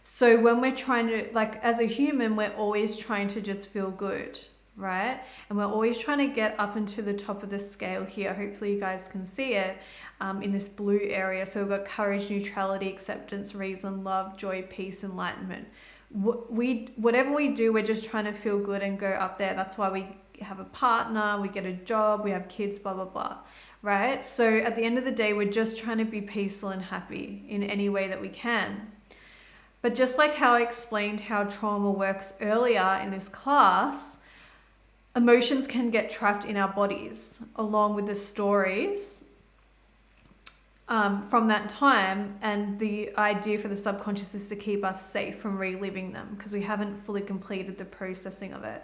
So when we're trying to, like as a human, we're always trying to just feel good, right? And we're always trying to get up into the top of the scale here. Hopefully you guys can see it in this blue area. So we've got courage, neutrality, acceptance, reason, love, joy, peace, enlightenment. Whatever we do, we're just trying to feel good and go up there. That's why we have a partner, we get a job, we have kids, blah, blah, blah, right? So at the end of the day, we're just trying to be peaceful and happy in any way that we can. But just like how I explained how trauma works earlier in this class, emotions can get trapped in our bodies along with the stories from that time, and the idea for the subconscious is to keep us safe from reliving them because we haven't fully completed the processing of it.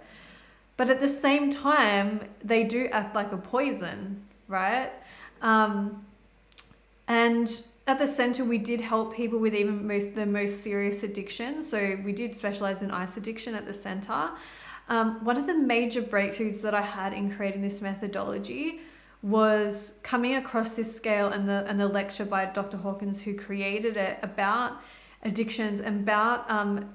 But at the same time, they do act like a poison, right? And at the center, we did help people with even the most serious addiction. So we did specialize in ice addiction at the center. One of the major breakthroughs that I had in creating this methodology was coming across this scale and the lecture by Dr. Hawkins, who created it, about addictions, and about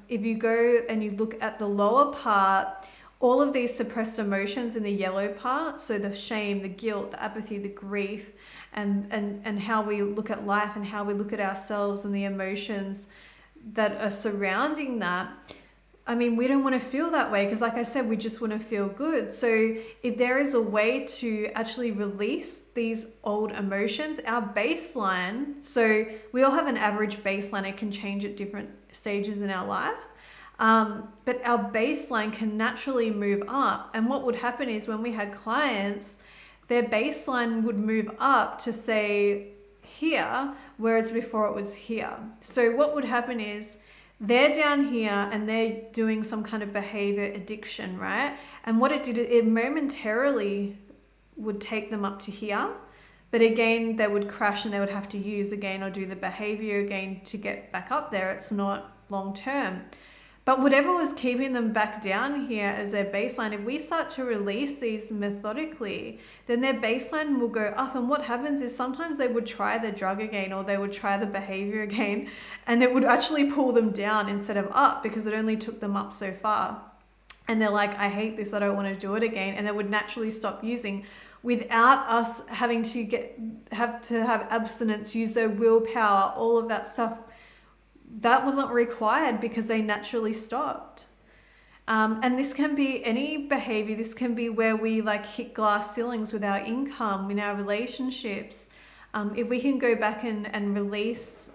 if you go and you look at the lower part, all of these suppressed emotions in the yellow part, so the shame, the guilt, the apathy, the grief, and how we look at life and how we look at ourselves and the emotions that are surrounding that. I mean, we don't want to feel that way because, like I said, we just want to feel good. So if there is a way to actually release these old emotions, our baseline, so we all have an average baseline, it can change at different stages in our life. But our baseline can naturally move up. And what would happen is when we had clients, their baseline would move up to say here, whereas before it was here. So what would happen is they're down here and they're doing some kind of behavior addiction, right? And what it did, it momentarily would take them up to here. But again, they would crash and they would have to use again or do the behavior again to get back up there. It's not long term. But whatever was keeping them back down here as their baseline, if we start to release these methodically, then their baseline will go up. And what happens is sometimes they would try the drug again or they would try the behavior again, and it would actually pull them down instead of up because it only took them up so far. And they're like, I hate this, I don't want to do it again. And they would naturally stop using without us having to have abstinence, use their willpower, all of that stuff. That wasn't required because they naturally stopped. And this can be any behavior. This can be where we like hit glass ceilings with our income, in our relationships. If we can go back and release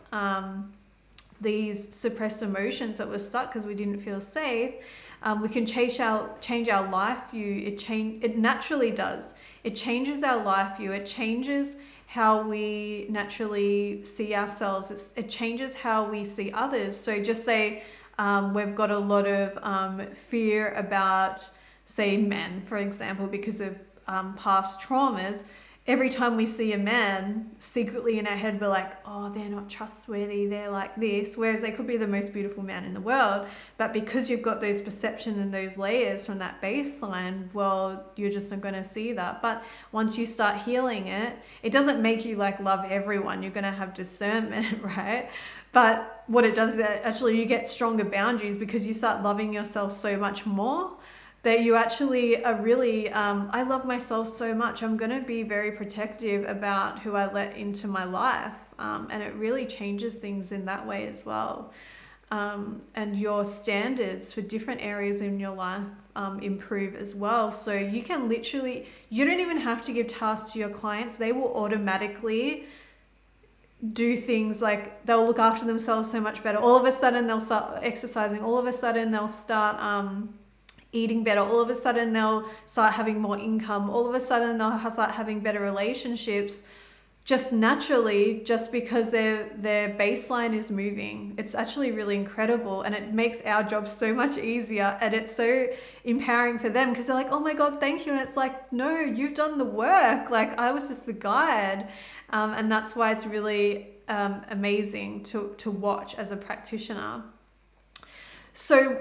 these suppressed emotions that were stuck because we didn't feel safe, we can change our life view. It naturally does. It changes our life view. It changes how we naturally see ourselves. It changes how we see others. So just say we've got a lot of fear about, say, men, for example, because of past traumas. Every time we see a man, secretly in our head, we're like, oh, they're not trustworthy, they're like this. Whereas they could be the most beautiful man in the world. But because you've got those perceptions and those layers from that baseline, well, you're just not going to see that. But once you start healing it, it doesn't make you like love everyone. You're going to have discernment, right? But what it does is that actually you get stronger boundaries because you start loving yourself so much more, that you actually are really, I love myself so much. I'm going to be very protective about who I let into my life. And it really changes things in that way as well. And your standards for different areas in your life improve as well. So you can literally, you don't even have to give tasks to your clients. They will automatically do things like they'll look after themselves so much better. All of a sudden they'll start exercising. All of a sudden they'll start eating better. All of a sudden they'll start having more income. All of a sudden they'll start having better relationships, just naturally, just because their baseline is moving. It's actually really incredible, and it makes our job so much easier, and it's so empowering for them because they're like, oh my God, thank you. And it's like, no, you've done the work. Like, I was just the guide. And that's why it's really amazing to watch as a practitioner. So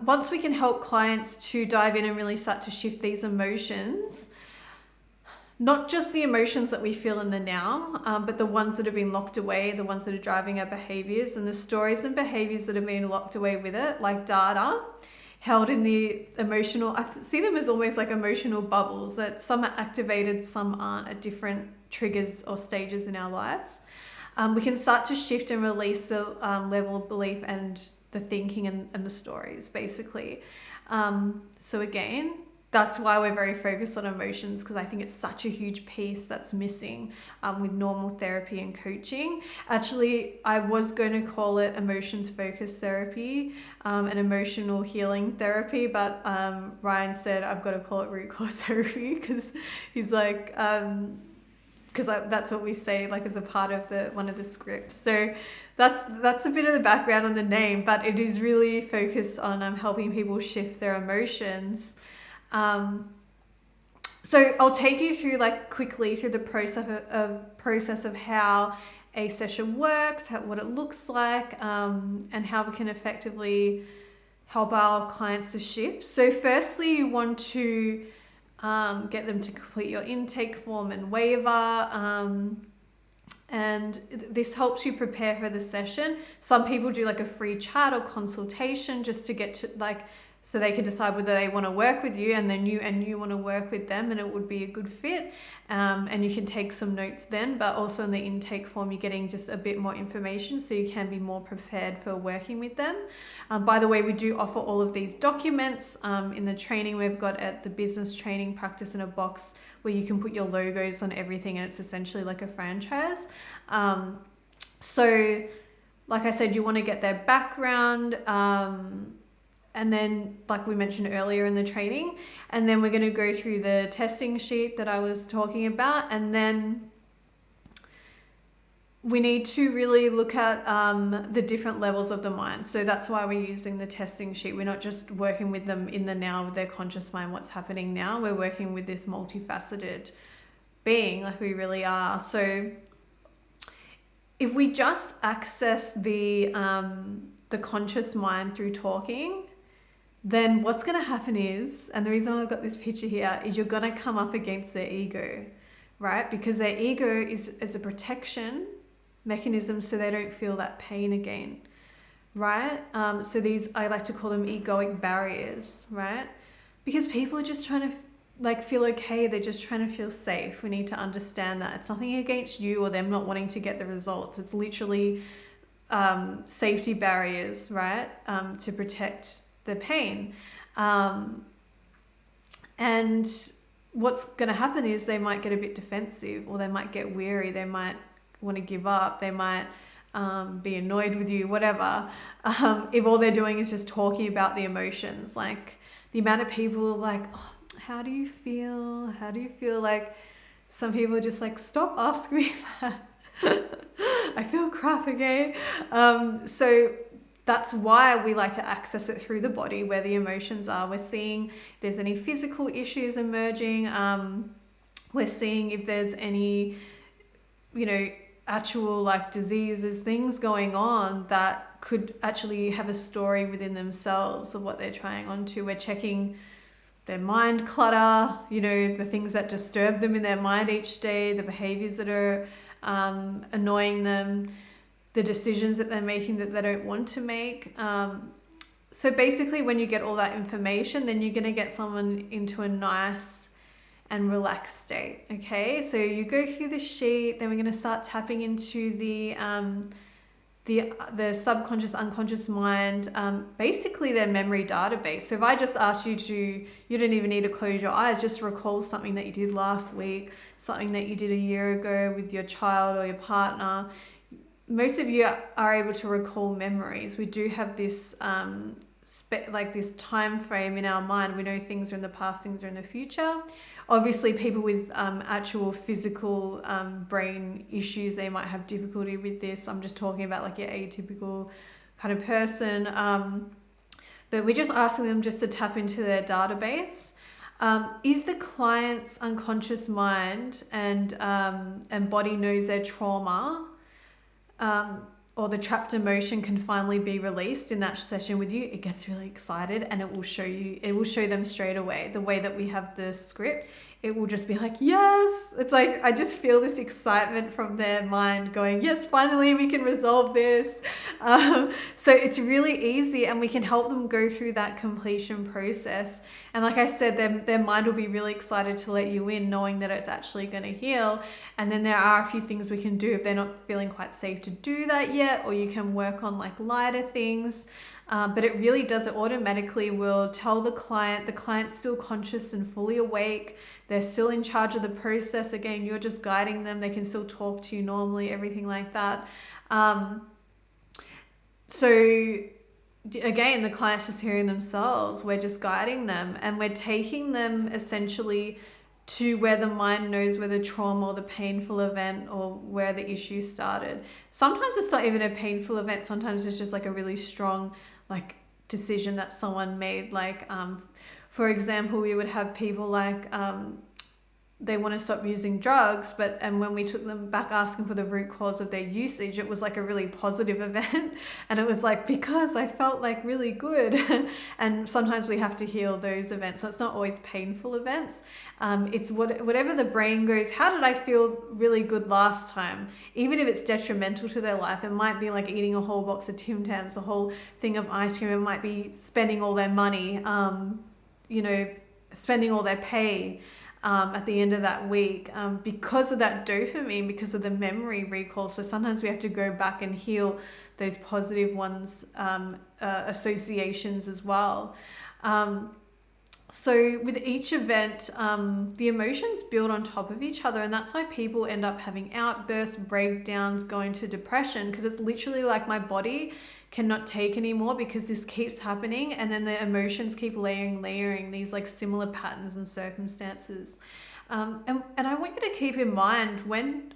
once we can help clients to dive in and really start to shift these emotions, not just the emotions that we feel in the now, but the ones that have been locked away, the ones that are driving our behaviors, and the stories and behaviors that have been locked away with it, like data, held in the emotional, I see them as almost like emotional bubbles, that some are activated, some aren't, at different triggers or stages in our lives. We can start to shift and release the level of belief and the thinking and the stories, basically. So again, that's why we're very focused on emotions, because I think it's such a huge piece that's missing with normal therapy and coaching. Actually, I was going to call it emotions focused therapy and emotional healing therapy, but Ryan said I've got to call it root cause therapy, because he's like, because that's what we say, like, as a part of one of the scripts. So that's a bit of the background on the name, but it is really focused on helping people shift their emotions. So I'll take you through, like, quickly through the process of how a session works, what it looks like, and how we can effectively help our clients to shift. So firstly, you want to get them to complete your intake form and waiver, and this helps you prepare for the session. Some people do like a free chat or consultation just to get to, like, so they can decide whether they want to work with you, and then you want to work with them, and it would be a good fit. And you can take some notes then, but also in the intake form, you're getting just a bit more information so you can be more prepared for working with them. By the way, we do offer all of these documents in the training. We've got at the business training practice in a box where you can put your logos on everything, and it's essentially like a franchise. So like I said, you want to get their background, and then, like we mentioned earlier in the training, and then we're going to go through the testing sheet that I was talking about, and then we need to really look at the different levels of the mind. So that's why we're using the testing sheet. We're not just working with them in the now with their conscious mind, what's happening now. We're working with this multifaceted being, like we really are. So if we just access the conscious mind through talking, then what's going to happen is, and the reason I've got this picture here, is you're going to come up against their ego, right? Because their ego is a protection mechanism so they don't feel that pain again, right? So these, I like to call them egoic barriers, right? Because people are just trying to feel okay. They're just trying to feel safe. We need to understand that. It's nothing against you or them not wanting to get the results. It's literally safety barriers, right? To protect the pain. And what's going to happen is they might get a bit defensive, or they might get weary, they might want to give up, they might be annoyed with you, whatever, if all they're doing is just talking about the emotions. Like the amount of people like, oh, how do you feel? How do you feel? Like some people are just like, stop asking me that. I feel crap, okay? So that's why we like to access it through the body where the emotions are. We're seeing if there's any physical issues emerging. We're seeing if there's any, actual like diseases, things going on that could actually have a story within themselves of what they're trying onto. We're checking their mind clutter, the things that disturb them in their mind each day, the behaviors that are annoying them, the decisions that they're making that they don't want to make. So basically when you get all that information, then you're going to get someone into a nice and relaxed state. Okay, so you go through the sheet, then we're going to start tapping into the subconscious, unconscious mind, basically their memory database. So if I just asked you don't even need to close your eyes, just recall something that you did last week, something that you did a year ago with your child or your partner. Most of you are able to recall memories. We do have this this time frame in our mind. We know things are in the past, things are in the future. Obviously, people with actual physical brain issues, they might have difficulty with this. I'm just talking about like your atypical kind of person. But we're just asking them just to tap into their database. If the client's unconscious mind and body knows their trauma, or the trapped emotion can finally be released in that session with you, it gets really excited, and it will show them straight away. The way that we have the script, it will just be like, yes. It's like, I just feel this excitement from their mind going, yes, finally we can resolve this. So it's really easy, and we can help them go through that completion process. And like I said, their mind will be really excited to let you in, knowing that it's actually going to heal. And then there are a few things we can do if they're not feeling quite safe to do that yet, or you can work on like lighter things. But it really does, it automatically will tell the client's still conscious and fully awake. They're still in charge of the process. Again, you're just guiding them. They can still talk to you normally, everything like that. So again, the client's just hearing themselves. We're just guiding them, and we're taking them essentially to where the mind knows where the trauma or the painful event or where the issue started. Sometimes it's not even a painful event. Sometimes it's just like a really strong like decision that someone made. Like, for example, we would have people like, they want to stop using drugs, and when we took them back asking for the root cause of their usage, it was like a really positive event. And it was like, because I felt like really good. And sometimes we have to heal those events. So it's not always painful events. It's whatever the brain goes, how did I feel really good last time? Even if it's detrimental to their life, it might be like eating a whole box of Tim Tams, a whole thing of ice cream. It might be spending all their money, spending all their pay at the end of that week, because of that dopamine, because of the memory recall. So sometimes we have to go back and heal those positive ones, associations as well. So with each event, the emotions build on top of each other, and that's why people end up having outbursts, breakdowns, going to depression, because it's literally like my body cannot take anymore because this keeps happening, and then the emotions keep layering these like similar patterns and circumstances. And I want you to keep in mind when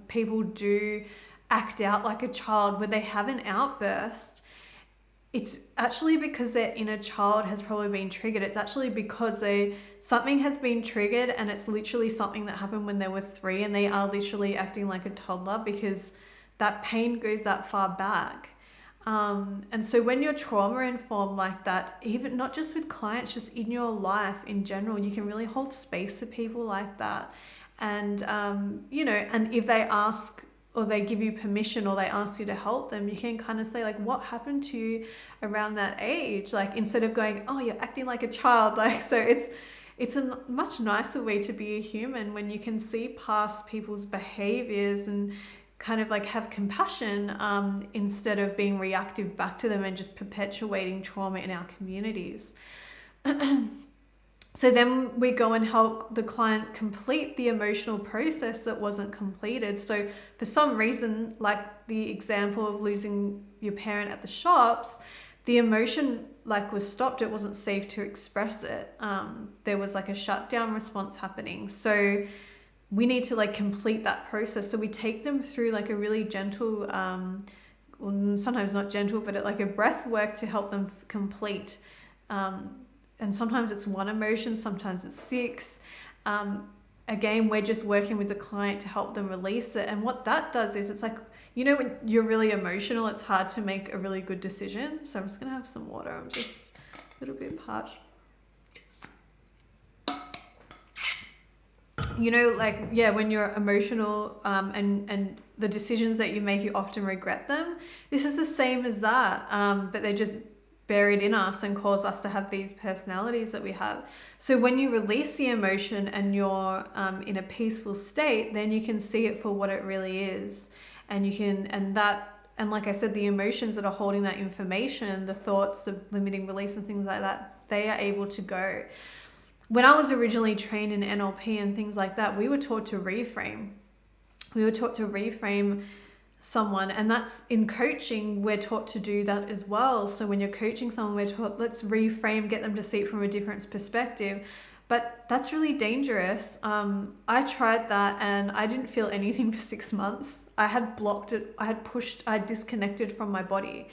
people do act out like a child, when they have an outburst, it's actually because their inner child has probably been triggered. It's actually because something has been triggered, and it's literally something that happened when they were 3, and they are literally acting like a toddler because that pain goes that far back. And so when you're trauma informed like that, even not just with clients, just in your life in general, you can really hold space for people like that. And, and if they ask, or they give you permission, or they ask you to help them, you can kind of say like, what happened to you around that age? Like, instead of going, oh, you're acting like a child. Like, so it's a much nicer way to be a human, when you can see past people's behaviors and kind of like have compassion, instead of being reactive back to them and just perpetuating trauma in our communities. So then we go and help the client complete the emotional process that wasn't completed. So for some reason, like the example of losing your parent at the shops, the emotion like was stopped. It wasn't safe to express it. There was like a shutdown response happening. So we need to like complete that process. So we take them through like a really gentle, well, sometimes not gentle, but like a breath work to help them complete. And sometimes it's one emotion, sometimes it's 6. Again, we're just working with the client to help them release it. And what that does is it's like, you know, when you're really emotional, it's hard to make a really good decision. So I'm just going to have some water. I'm just a little bit parched. You know, like, yeah, when you're emotional and the decisions that you make, you often regret them. This is the same as that, but they're just buried in us and cause us to have these personalities that we have. So when you release the emotion and you're in a peaceful state, then you can see it for what it really is. And you can, and like I said, the emotions that are holding that information, the thoughts, the limiting beliefs and things like that, they are able to go. When I was originally trained in NLP and things like that, we were taught to reframe. We were taught to reframe someone, and that's in coaching, we're taught to do that as well. So when you're coaching someone, we're taught, let's reframe, get them to see it from a different perspective. But that's really dangerous. I tried that and I didn't feel anything for 6 months. I had blocked it, I had disconnected from my body.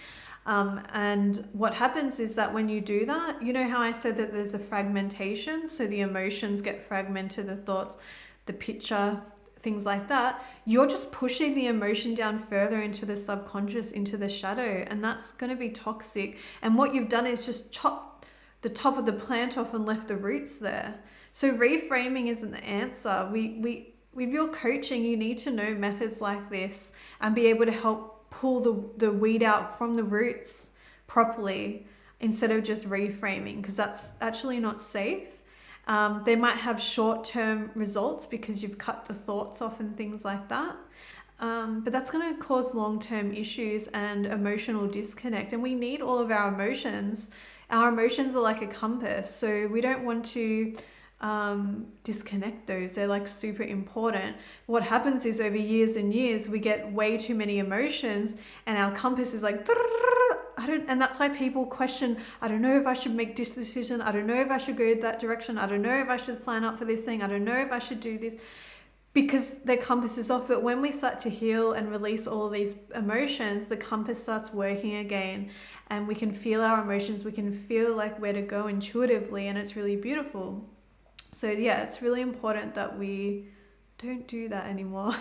And what happens is that when you do that, you know how I said that there's a fragmentation, so the emotions get fragmented, the thoughts, the picture, things like that, you're just pushing the emotion down further into the subconscious, into the shadow, and that's going to be toxic. And what you've done is just chop the top of the plant off and left the roots there. So reframing isn't the answer. With your coaching, you need to know methods like this and be able to help pull the weed out from the roots properly instead of just reframing, because that's actually not safe. They might have short-term results because you've cut the thoughts off and things like that. But that's going to cause long-term issues and emotional disconnect. And we need all of our emotions. Our emotions are like a compass. So we don't want to disconnect those. They're like super important. What happens is over years and years, we get way too many emotions and our compass is like, and that's why people question, I don't know if I should make this decision. I don't know if I should go that direction. I don't know if I should sign up for this thing. I don't know if I should do this, because their compass is off. But when we start to heal and release all of these emotions, the compass starts working again and we can feel our emotions. We can feel like where to go intuitively, and it's really beautiful. So yeah, it's really important that we don't do that anymore.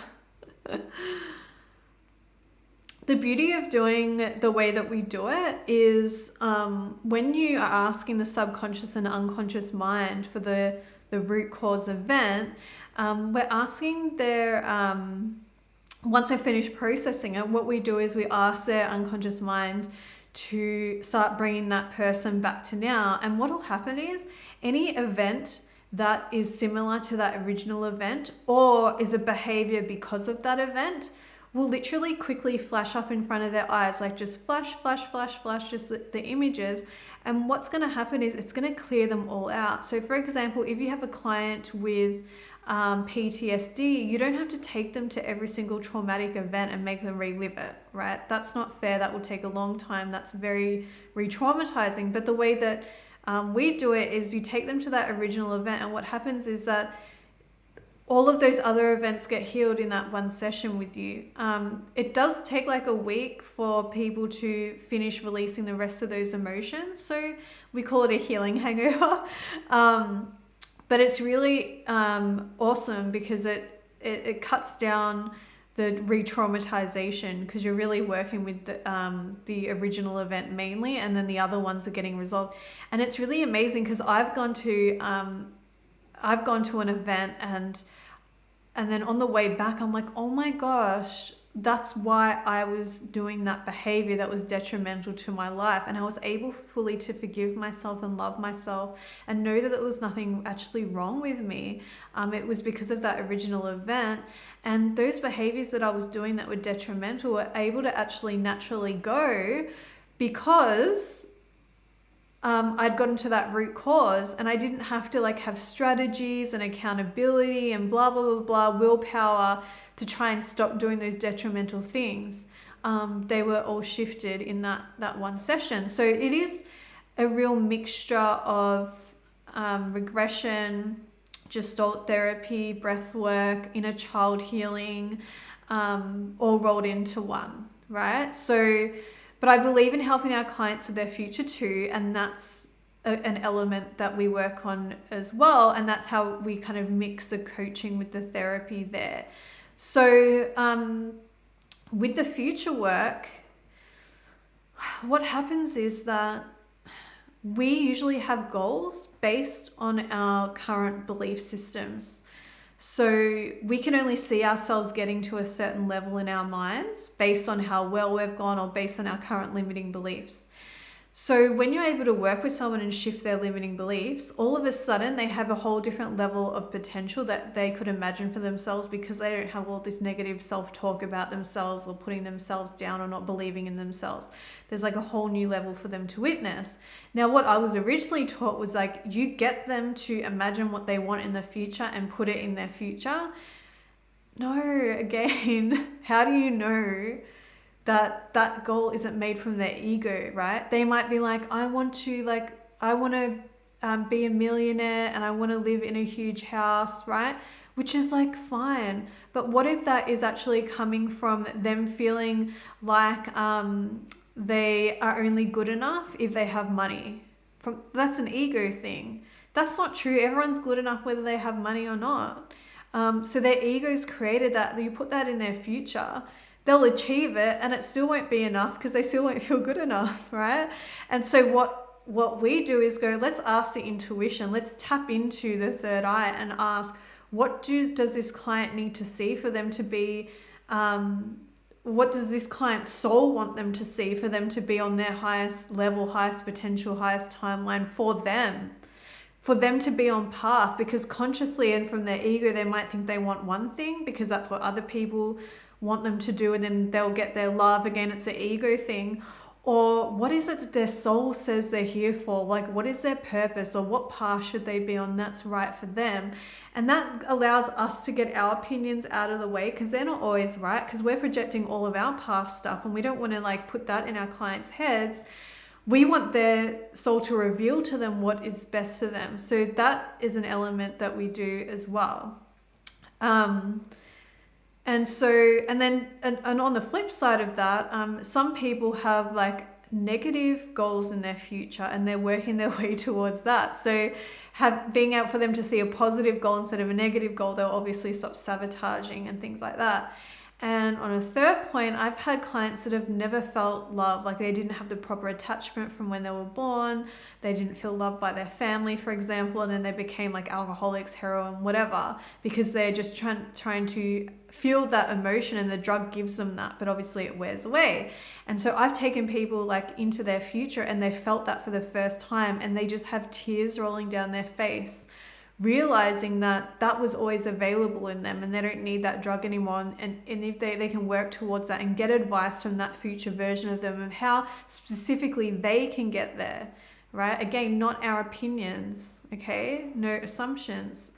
The beauty of doing the way that we do it is when you are asking the subconscious and unconscious mind for the root cause event, we're asking their, once I finish processing it, what we do is we ask their unconscious mind to start bringing that person back to now. And what will happen is any event that is similar to that original event or is a behavior because of that event will literally quickly flash up in front of their eyes, like just flash, flash, flash, flash, just the images. And what's going to happen is it's going to clear them all out. So for example, if you have a client with PTSD, you don't have to take them to every single traumatic event and make them relive it, right? That's not fair. That will take a long time. That's very re-traumatizing. But the way that we do it is you take them to that original event, and what happens is that all of those other events get healed in that one session with you. It does take like a week for people to finish releasing the rest of those emotions. So we call it a healing hangover. But it's really awesome because it cuts down the re-traumatization, because you're really working with the original event mainly, and then the other ones are getting resolved. And it's really amazing because I've gone to an event and then on the way back, I'm like, oh my gosh, that's why I was doing that behavior that was detrimental to my life. And I was able fully to forgive myself and love myself and know that there was nothing actually wrong with me. It was because of that original event. And those behaviors that I was doing that were detrimental were able to actually naturally go because I'd gotten to that root cause, and I didn't have to like have strategies and accountability and blah, blah, blah, blah, willpower to try and stop doing those detrimental things. They were all shifted in that one session. So it is a real mixture of regression, gestalt therapy, breath work, inner child healing, all rolled into one, right? So, but I believe in helping our clients with their future too, and that's an element that we work on as well, and that's how we kind of mix the coaching with the therapy there. So with the future work, what happens is that we usually have goals based on our current belief systems. So we can only see ourselves getting to a certain level in our minds based on how well we've gone or based on our current limiting beliefs. So when you're able to work with someone and shift their limiting beliefs, all of a sudden they have a whole different level of potential that they could imagine for themselves, because they don't have all this negative self-talk about themselves or putting themselves down or not believing in themselves. There's like a whole new level for them to witness. Now, what I was originally taught was like, you get them to imagine what they want in the future and put it in their future. No, again, how do you know that goal isn't made from their ego, right? They might be like, I want to be a millionaire and I want to live in a huge house, right? Which is like fine. But what if that is actually coming from them feeling like they are only good enough if they have money? That's an ego thing. That's not true. Everyone's good enough whether they have money or not. So their ego's created that. You put that in their future, they'll achieve it and it still won't be enough because they still won't feel good enough, right? And so what we do is go, let's ask the intuition, let's tap into the third eye and ask, what does this client need to see for them to be, what does this client's soul want them to see for them to be on their highest level, highest potential, highest timeline for them to be on path? Because consciously and from their ego, they might think they want one thing because that's what other people want them to do, and then they'll get their love again. It's an ego thing. Or what is it that their soul says they're here for? Like, what is their purpose, or what path should they be on that's right for them? And that allows us to get our opinions out of the way, because they're not always right, because we're projecting all of our past stuff and we don't want to like put that in our clients' heads. We want their soul to reveal to them what is best for them. So that is an element that we do as well. And on the flip side of that, some people have like negative goals in their future and they're working their way towards that. So being able for them to see a positive goal instead of a negative goal, they'll obviously stop sabotaging and things like that. And on a third point, I've had clients that have never felt love, like they didn't have the proper attachment from when they were born. They didn't feel loved by their family, for example, and then they became like alcoholics, heroin, whatever, because they're just trying to feel that emotion, and the drug gives them that, but obviously it wears away. And so I've taken people like into their future and they felt that for the first time, and they just have tears rolling down their face, realizing that that was always available in them and they don't need that drug anymore. And if they can work towards that and get advice from that future version of them of how specifically they can get there, right? Again, not our opinions, okay? No assumptions.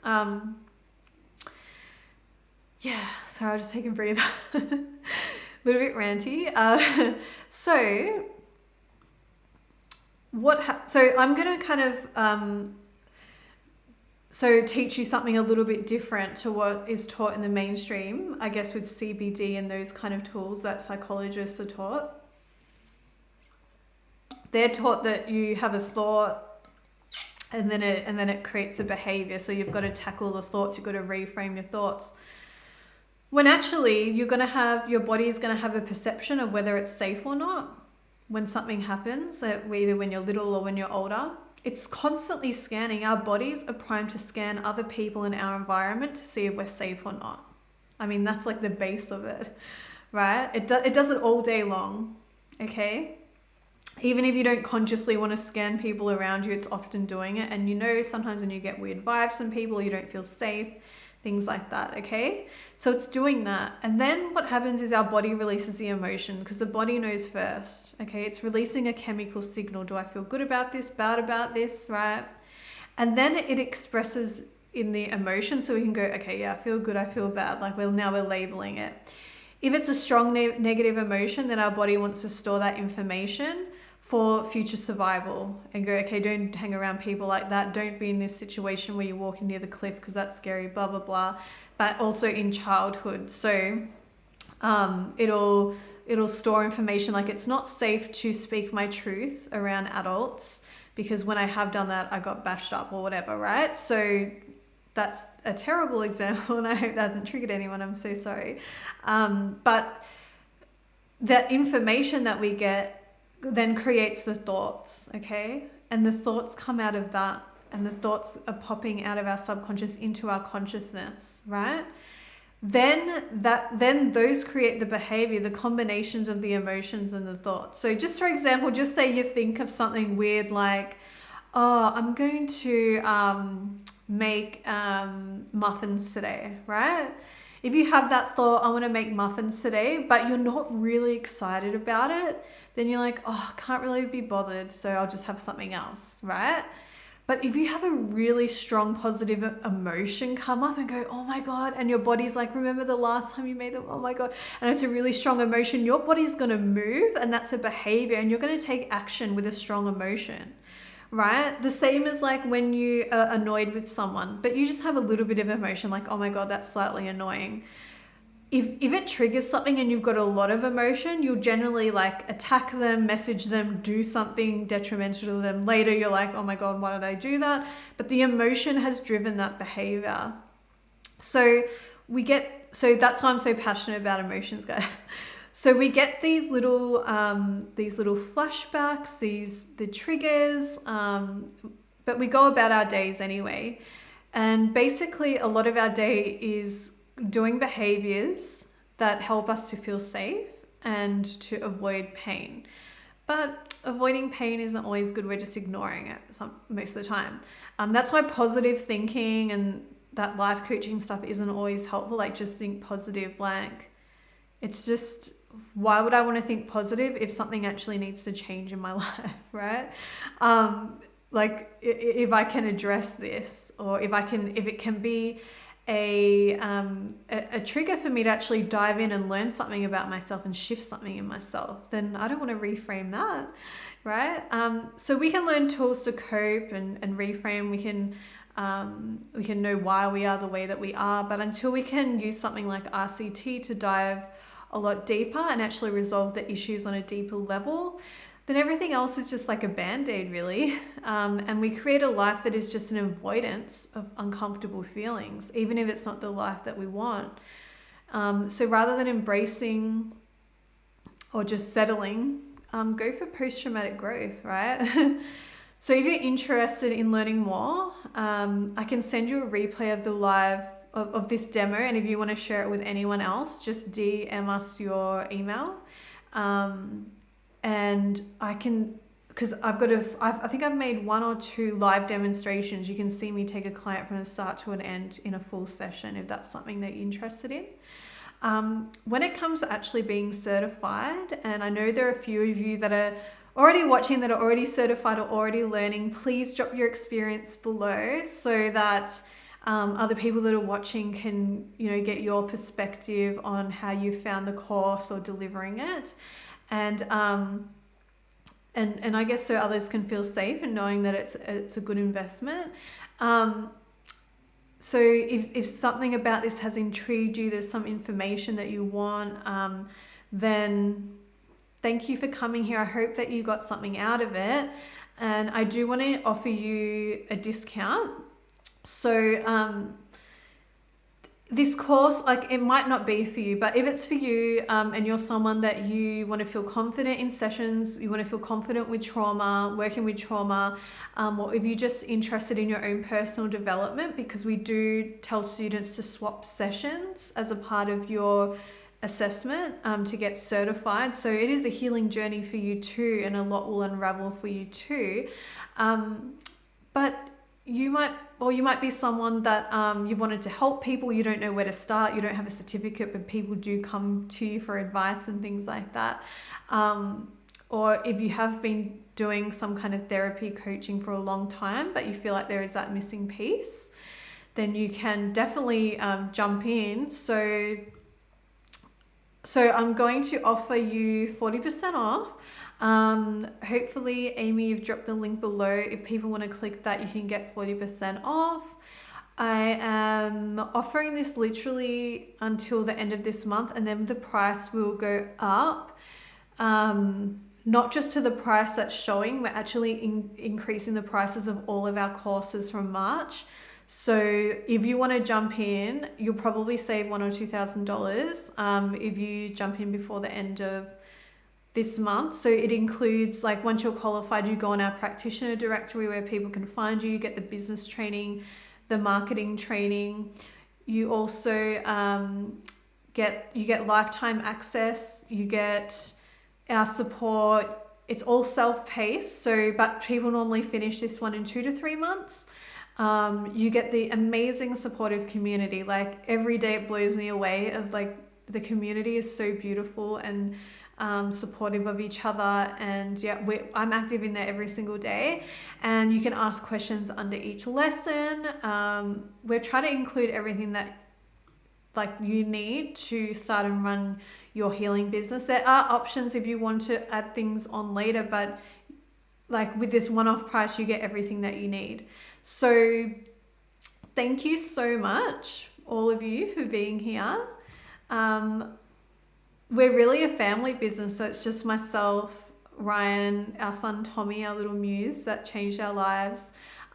Yeah, sorry, I'll just take a breather. A little bit ranty. So I'm going to kind of teach you something a little bit different to what is taught in the mainstream, I guess, with CBD and those kind of tools that psychologists are taught. They're taught that you have a thought and then it creates a behavior. So you've got to tackle the thoughts, you've got to reframe your thoughts. When actually your body is going to have a perception of whether it's safe or not when something happens, either when you're little or when you're older. It's constantly scanning. Our bodies are primed to scan other people in our environment to see if we're safe or not. I mean, that's like the base of it, right? It does it all day long, okay? Even if you don't consciously want to scan people around you, it's often doing it. And sometimes when you get weird vibes from people, you don't feel safe, things like that, okay? So it's doing that. And then what happens is our body releases the emotion, because the body knows first, okay? It's releasing a chemical signal. Do I feel good about this, bad about this, right? And then it expresses in the emotion, so we can go, okay, yeah, I feel good, I feel bad. Like, well, now we're labeling it. If it's a strong negative emotion, then our body wants to store that information for future survival and go, okay, don't hang around people like that. Don't be in this situation where you're walking near the cliff because that's scary, blah, blah, blah. But also in childhood. So it'll store information like it's not safe to speak my truth around adults because when I have done that, I got bashed up or whatever, right? So that's a terrible example, and I hope that hasn't triggered anyone. I'm so sorry. But that information that we get then creates the thoughts, okay? And the thoughts come out of that, and the thoughts are popping out of our subconscious into our consciousness, right? Then those create the behavior, the combinations of the emotions and the thoughts. So just for example, just say you think of something weird like, oh, I'm going to make muffins today, right? If you have that thought, I want to make muffins today, but you're not really excited about it, then you're like, oh, I can't really be bothered, so I'll just have something else, right? But if you have a really strong positive emotion come up and go, oh my God, and your body's like, remember the last time you made them? Oh my God. And it's a really strong emotion, your body's going to move, and that's a behavior, and you're going to take action with a strong emotion. Right? The same as like when you are annoyed with someone, but you just have a little bit of emotion like, oh my God, that's slightly annoying. If it triggers something and you've got a lot of emotion, you'll generally like attack them, message them, do something detrimental to them. Later, you're like, oh my God, why did I do that? But the emotion has driven that behavior. So that's why I'm so passionate about emotions, guys. So we get these little flashbacks, the triggers, but we go about our days anyway. And basically a lot of our day is doing behaviors that help us to feel safe and to avoid pain. But avoiding pain isn't always good. We're just ignoring it most of the time. That's why positive thinking and that life coaching stuff isn't always helpful. Like just think positive, like it's just, why would I want to think positive if something actually needs to change in my life, right? Like if I can address this, or if it can be a trigger for me to actually dive in and learn something about myself and shift something in myself, then I don't want to reframe that, right? So we can learn tools to cope and reframe. We can know why we are the way that we are, but until we can use something like RCT to dive a lot deeper and actually resolve the issues on a deeper level, then everything else is just like a band-aid, really. And we create a life that is just an avoidance of uncomfortable feelings, even if it's not the life that we want. So rather than embracing or just settling, go for post-traumatic growth, right? So if you're interested in learning more, I can send you a replay of the live of this demo, and if you want to share it with anyone else, just DM us your email, and I can, because I think I've made 1 or 2 live demonstrations. You can see me take a client from the start to an end in a full session if that's something that you're interested in. When it comes to actually being certified, and I know there are a few of you that are already watching, that are already certified or already learning, please drop your experience below so that other people that are watching can, get your perspective on how you found the course or delivering it. And I guess so others can feel safe in knowing that it's a good investment. So if something about this has intrigued you, there's some information that you want, then thank you for coming here. I hope that you got something out of it. And I do want to offer you a discount. So this course, like, it might not be for you, but if it's for you, and you're someone that you want to feel confident in sessions, you want to feel confident with trauma, working with trauma, or if you're just interested in your own personal development, because we do tell students to swap sessions as a part of your assessment to get certified. So it is a healing journey for you too, and a lot will unravel for you too. But you might be someone that you've wanted to help people, you don't know where to start, you don't have a certificate, but people do come to you for advice and things like that. Or if you have been doing some kind of therapy coaching for a long time, but you feel like there is that missing piece, then you can definitely jump in. So I'm going to offer you 40% off. Hopefully, Amy, you've dropped the link below. If people want to click that, you can get 40% off. I am offering this literally until the end of this month, and then the price will go up. Not just to the price that's showing, we're actually increasing the prices of all of our courses from March. So if you want to jump in, you'll probably save $1,000 or $2,000 if you jump in before the end of this month. So it includes, like, once you're qualified, you go on our practitioner directory where people can find you, you get the business training, the marketing training. You also get lifetime access, you get our support. It's all self-paced, but people normally finish this one in 2 to 3 months. You get the amazing supportive community. Like, every day it blows me away of, like, the community is so beautiful and supportive of each other. And yeah, I'm active in there every single day, and you can ask questions under each lesson. We're trying to include everything that, like, you need to start and run your healing business. There are options if you want to add things on later, but like with this one-off price, you get everything that you need. So thank you so much, all of you, for being here. We're really a family business, so it's just myself, Ryan, our son Tommy, our little muse that changed our lives.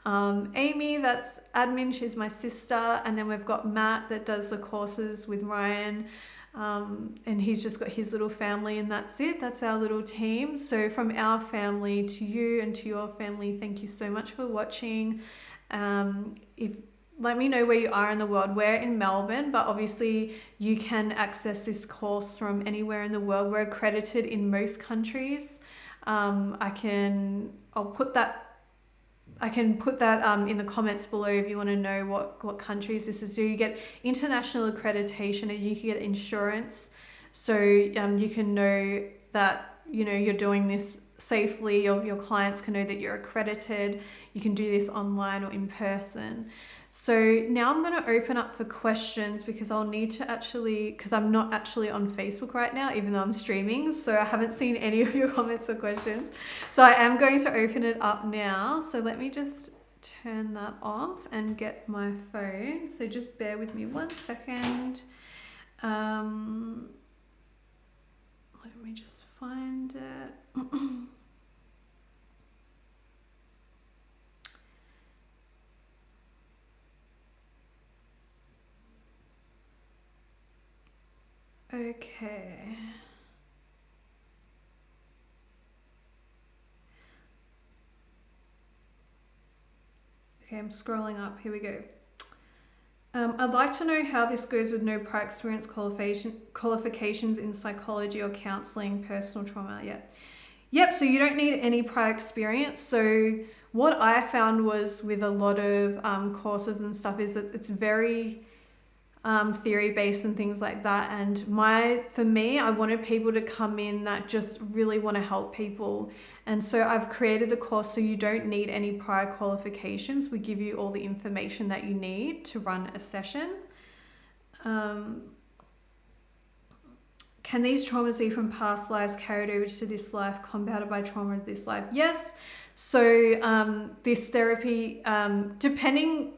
Amy, that's admin, she's my sister, and then we've got Matt that does the courses with Ryan, and he's just got his little family, and that's it. That's our little team. So from our family to you and to your family, thank you so much for watching. Let me know where you are in the world. We're in Melbourne, but obviously you can access this course from anywhere in the world. We're accredited in most countries. I can put that in the comments below if you want to know what countries this is. So you get international accreditation, and you can get insurance. So you can know that, you know, you're doing this safely. Your clients can know that you're accredited. You can do this online or in person. So now I'm going to open up for questions, because I'll need to because I'm not actually on Facebook right now, even though I'm streaming. So I haven't seen any of your comments or questions. So I am going to open it up now. So let me just turn that off and get my phone. So just bear with me 1 second. Let me just find it. Okay. Okay, I'm scrolling up. Here we go. I'd like to know how this goes with no prior experience qualifications in psychology or counseling, personal trauma. Yep, so you don't need any prior experience. So what I found was with a lot of courses and stuff is that it's very theory based and things like that. And for me, I wanted people to come in that just really want to help people. And so I've created the course so you don't need any prior qualifications. We give you all the information that you need to run a session. Can these traumas be from past lives carried over to this life, compounded by trauma of this life? Yes. So this therapy, depending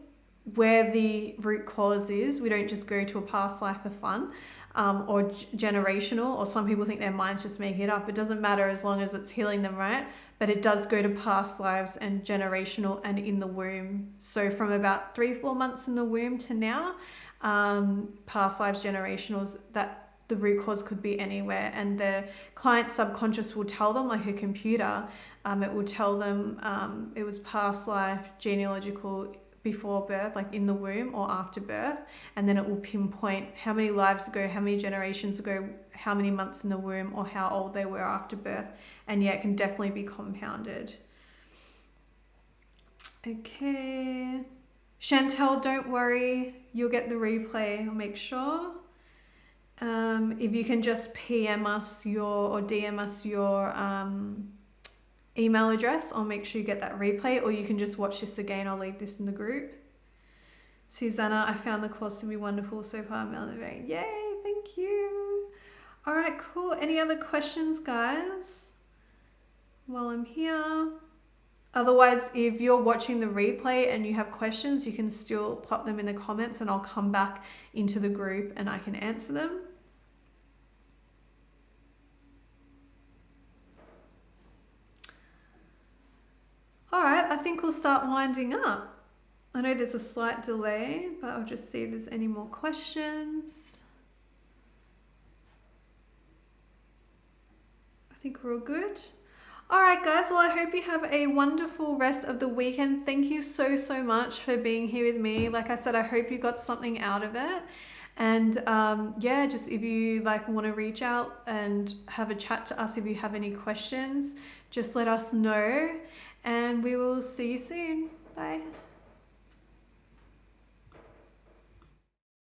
where the root cause is, we don't just go to a past life for fun, or generational, or some people think their minds just make it up. It doesn't matter as long as it's healing them, right? But it does go to past lives and generational and in the womb. So from about 3-4 months in the womb to now, past lives, generationals, that the root cause could be anywhere. And the client's subconscious will tell them, like a computer, it will tell them it was past life, genealogical, before birth, like in the womb or after birth, and then it will pinpoint how many lives ago, how many generations ago, how many months in the womb, or how old they were after birth. And yeah, it can definitely be compounded. Okay. Chantel, don't worry. You'll get the replay. I'll make sure. If you can just PM us or DM us your email address, I'll make sure you get that replay, or you can just watch this again. I'll leave this in the group. Susanna, I found the course to be wonderful so far. Motivating. Yay, thank you. All right, cool. Any other questions, guys, while I'm here? Otherwise, if you're watching the replay and you have questions, you can still pop them in the comments and I'll come back into the group and I can answer them. All right, I think we'll start winding up. I know there's a slight delay, but I'll just see if there's any more questions. I think we're all good. All right, guys. Well, I hope you have a wonderful rest of the weekend. Thank you so, so much for being here with me. Like I said, I hope you got something out of it. And yeah, just if you want to reach out and have a chat to us, if you have any questions, just let us know. And we will see you soon. Bye.